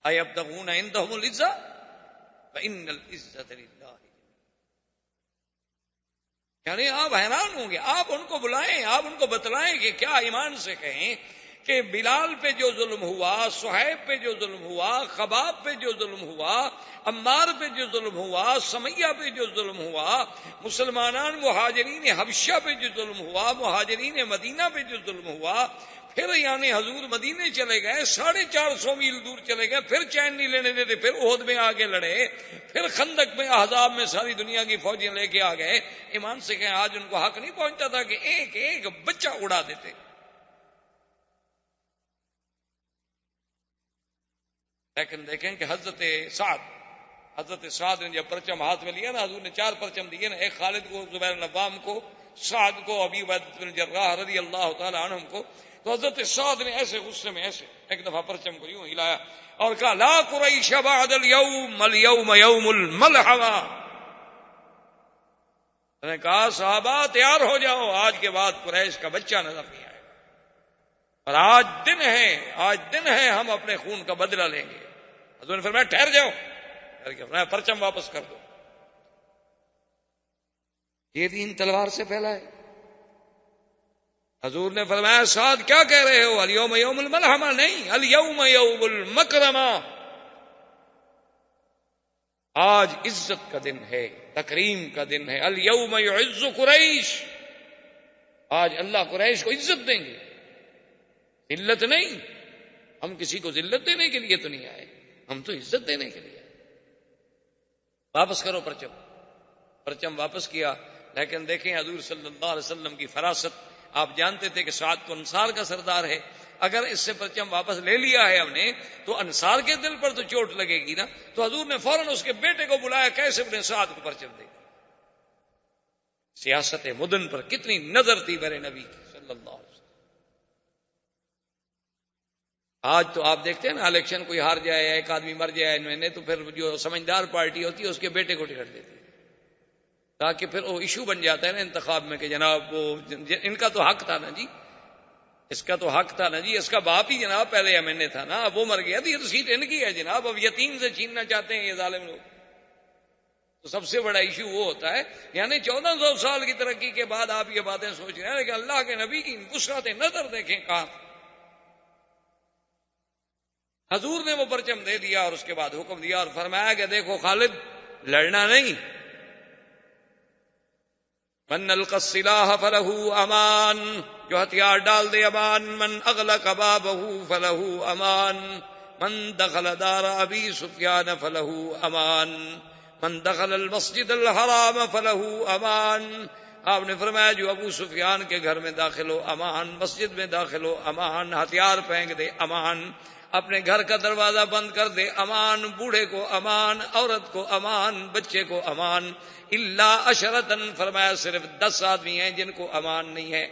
ایبتغون عندهم العزہ فإن العزة للہ، یعنی آپ حیران ہوں گے، آپ ان کو بلائیں، آپ ان کو بتلائیں کہ کیا ایمان سے کہیں کہ بلال پہ جو ظلم ہوا، صہیب پہ جو ظلم ہوا، خباب پہ جو ظلم ہوا، عمار پہ جو ظلم ہوا، سمیہ پہ جو ظلم ہوا، مسلمانان مہاجرین حبشہ پہ جو ظلم ہوا، مہاجرین مدینہ پہ جو ظلم ہوا، پھر یعنی حضور مدینے چلے گئے، 450 میل دور چلے گئے، پھر چین نہیں لینے دیتے، پھر احد میں آگے لڑے، پھر خندق میں احزاب میں ساری دنیا کی فوجیں لے کے آ گئے۔ ایمان سے کہیں آج ان کو حق نہیں پہنچتا تھا کہ ایک ایک بچہ اڑا دیتے؟ لیکن دیکھیں کہ حضرت سعد حضرت سعد نے جب پرچم ہاتھ میں لیا نا، حضور نے 4 پرچم دیے نا، ایک خالد کو، زبیر بن عوام کو، سعد کو، ابی عبیدہ بن جراح رضی اللہ تعالی عنہم کو. تو حضرت سعد نے ایسے غصے میں ایسے ایک دفعہ پرچم کو یوں ہلایا اور کہا لا قریش بعد اليوم اليوم یوم الملحمہ. نے کہا صحابہ تیار ہو جاؤ، آج کے بعد قریش کا بچہ نظر نہیں آئے گا، اور آج دن ہے ہم اپنے خون کا بدلہ لیں گے. حضور نے فرمایا ٹھہر جاؤ، فرمایا پرچم واپس کر دو. یہ دین تلوار سے پھیلا ہے. حضور نے فرمایا سعد کیا کہہ رہے ہو؟ الیوم یوم الملحمہ نہیں، الیوم یوم المکرمہ. آج عزت کا دن ہے، تکریم کا دن ہے. الیوم یعز قریش، آج اللہ قریش کو عزت دیں گے، ذلت نہیں. ہم کسی کو ذلت دینے کے لیے تو نہیں آئے، ہم تو عزت دینے کے لیے. واپس کرو پرچم واپس کیا. لیکن دیکھیں حضور صلی اللہ علیہ وسلم کی فراست. آپ جانتے تھے کہ سعد تو انصار کا سردار ہے، اگر اس سے پرچم واپس لے لیا ہے ہم نے تو انصار کے دل پر تو چوٹ لگے گی نا. تو حضور نے فوراً اس کے بیٹے کو بلایا، کیسے اپنے سعد کو پرچم دے. سیاست مدن پر کتنی نظر تھی میرے نبی کی صلی اللہ علیہ وسلم. آج تو آپ دیکھتے ہیں نا، الیکشن کوئی ہار جائے، ایک آدمی مر جائے میں نے، تو پھر جو سمجھدار پارٹی ہوتی ہے اس کے بیٹے کو ٹکٹ دیتی ہے، تاکہ پھر وہ ایشو بن جاتا ہے نا انتخاب میں کہ جناب وہ ان کا تو حق تھا نا جی، اس کا تو حق تھا نا جی، اس کا باپ ہی جناب پہلے ایم تھا نا، اب وہ مر گیا تو یہ تو سیٹ ان کی ہے جناب، اب یتیم سے چھیننا چاہتے ہیں یہ ظالم لوگ. تو سب سے بڑا ایشو وہ ہوتا ہے. یعنی 1400 سال کی ترقی کے بعد آپ یہ باتیں سوچ رہے ہیں، لیکن اللہ کے نبی کی وسعت نظر دیکھیں کہاں. حضور نے وہ پرچم دے دیا اور اس کے بعد حکم دیا اور فرمایا کہ دیکھو خالد، لڑنا نہیں. من القى السلاح فله امان، جو ہتھیار ڈال دے امان. من اغلق بابه فله امان، من دخل دار ابی سفیان فله امان، من دخل المسجد الحرام فله امان. آپ نے فرمایا جو ابو سفیان کے گھر میں داخل ہو امان، مسجد میں داخل ہو امان، ہتھیار پھینک دے امان، اپنے گھر کا دروازہ بند کر دے امان، بوڑھے کو امان، عورت کو امان، بچے کو امان. الا عشرتن، فرمایا صرف 10 آدمی ہیں جن کو امان نہیں ہے،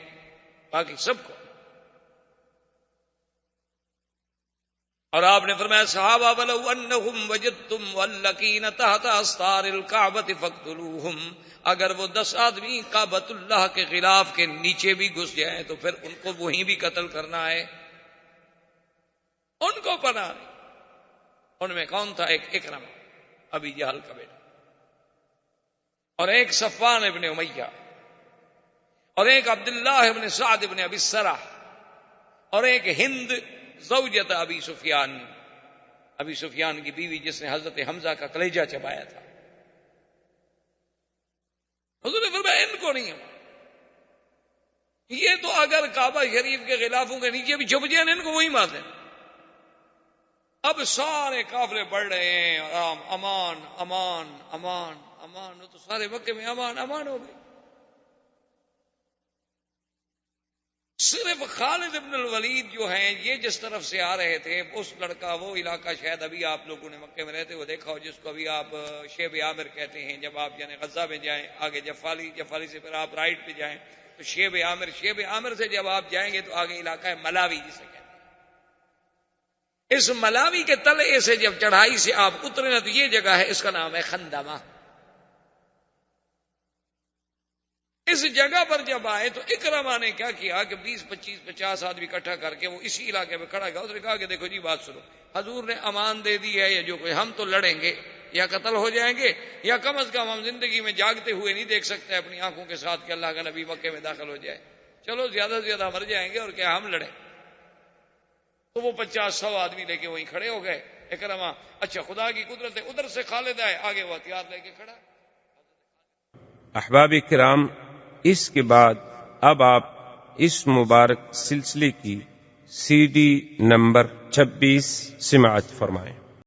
باقی سب کو. اور آپ نے فرمایا صحابہ ولو انہم وجدتم واللکین تحت استار الکعبۃ فاقتلوہم، اگر وہ 10 آدمی کعبۃ اللہ کے خلاف کے نیچے بھی گھس جائیں تو پھر ان کو وہیں بھی قتل کرنا ہے، ان کو پناہ نہیں. ان میں کون تھا؟ ایک اکرمہ ابی جہل کا بیٹا، اور ایک صفوان ابن امیہ، اور ایک عبداللہ ابن سعد ابن ابی السرح، اور ایک ہند زوجت ابی سفیان کی بیوی جس نے حضرت حمزہ کا کلیجہ چبایا تھا. حضور نے فرمایا ان کو نہیں. یہ تو اگر کعبہ شریف کے غلافوں کے نیچے بھی چھپ جائیں ان کو وہی مار دیں. اب سارے قافلے بڑھ رہے ہیں، امان امان امان امان، تو سارے مکے میں امان امان ہو گئے. صرف خالد ابن الولید جو ہیں یہ جس طرف سے آ رہے تھے، اس لڑکا وہ علاقہ شاید ابھی آپ لوگوں نے مکے میں رہتے ہوئے دیکھا ہو، جس کو ابھی آپ شیب عامر کہتے ہیں. جب آپ یعنی غزہ میں جائیں آگے جفالی سے پھر آپ رائٹ پہ جائیں تو شیب عامر سے جب آپ جائیں گے تو آگے علاقہ ہے ملاوی جسے کہتے ہیں. اس ملاوی کے تلے سے جب چڑھائی سے آپ اترے نا تو یہ جگہ ہے، اس کا نام ہے خندمہ. اس جگہ پر جب آئے تو اکرمہ نے کیا کیا کہ 20 25 50 آدمی اکٹھا کر کے وہ اسی علاقے میں کھڑا گیا. اس نے کہا کہ دیکھو جی بات سنو، حضور نے امان دے دی ہے، یا جو کوئی ہم تو لڑیں گے یا قتل ہو جائیں گے، یا کم از کم ہم زندگی میں جاگتے ہوئے نہیں دیکھ سکتے اپنی آنکھوں کے ساتھ کہ اللہ کا نبی مکے میں داخل ہو جائے. چلو زیادہ سے زیادہ مر جائیں گے اور کیا ہم لڑیں. تو وہ 50-100 آدمی لے کے وہیں کھڑے ہو گئے. اکرمہ اچھا خدا کی قدرت ہے ادھر سے خالد آئے، آگے وہ ہتھیار لے کے کھڑا. احباب کرام، اس کے بعد اب آپ اس مبارک سلسلے کی CD نمبر 26 سماعت فرمائیں.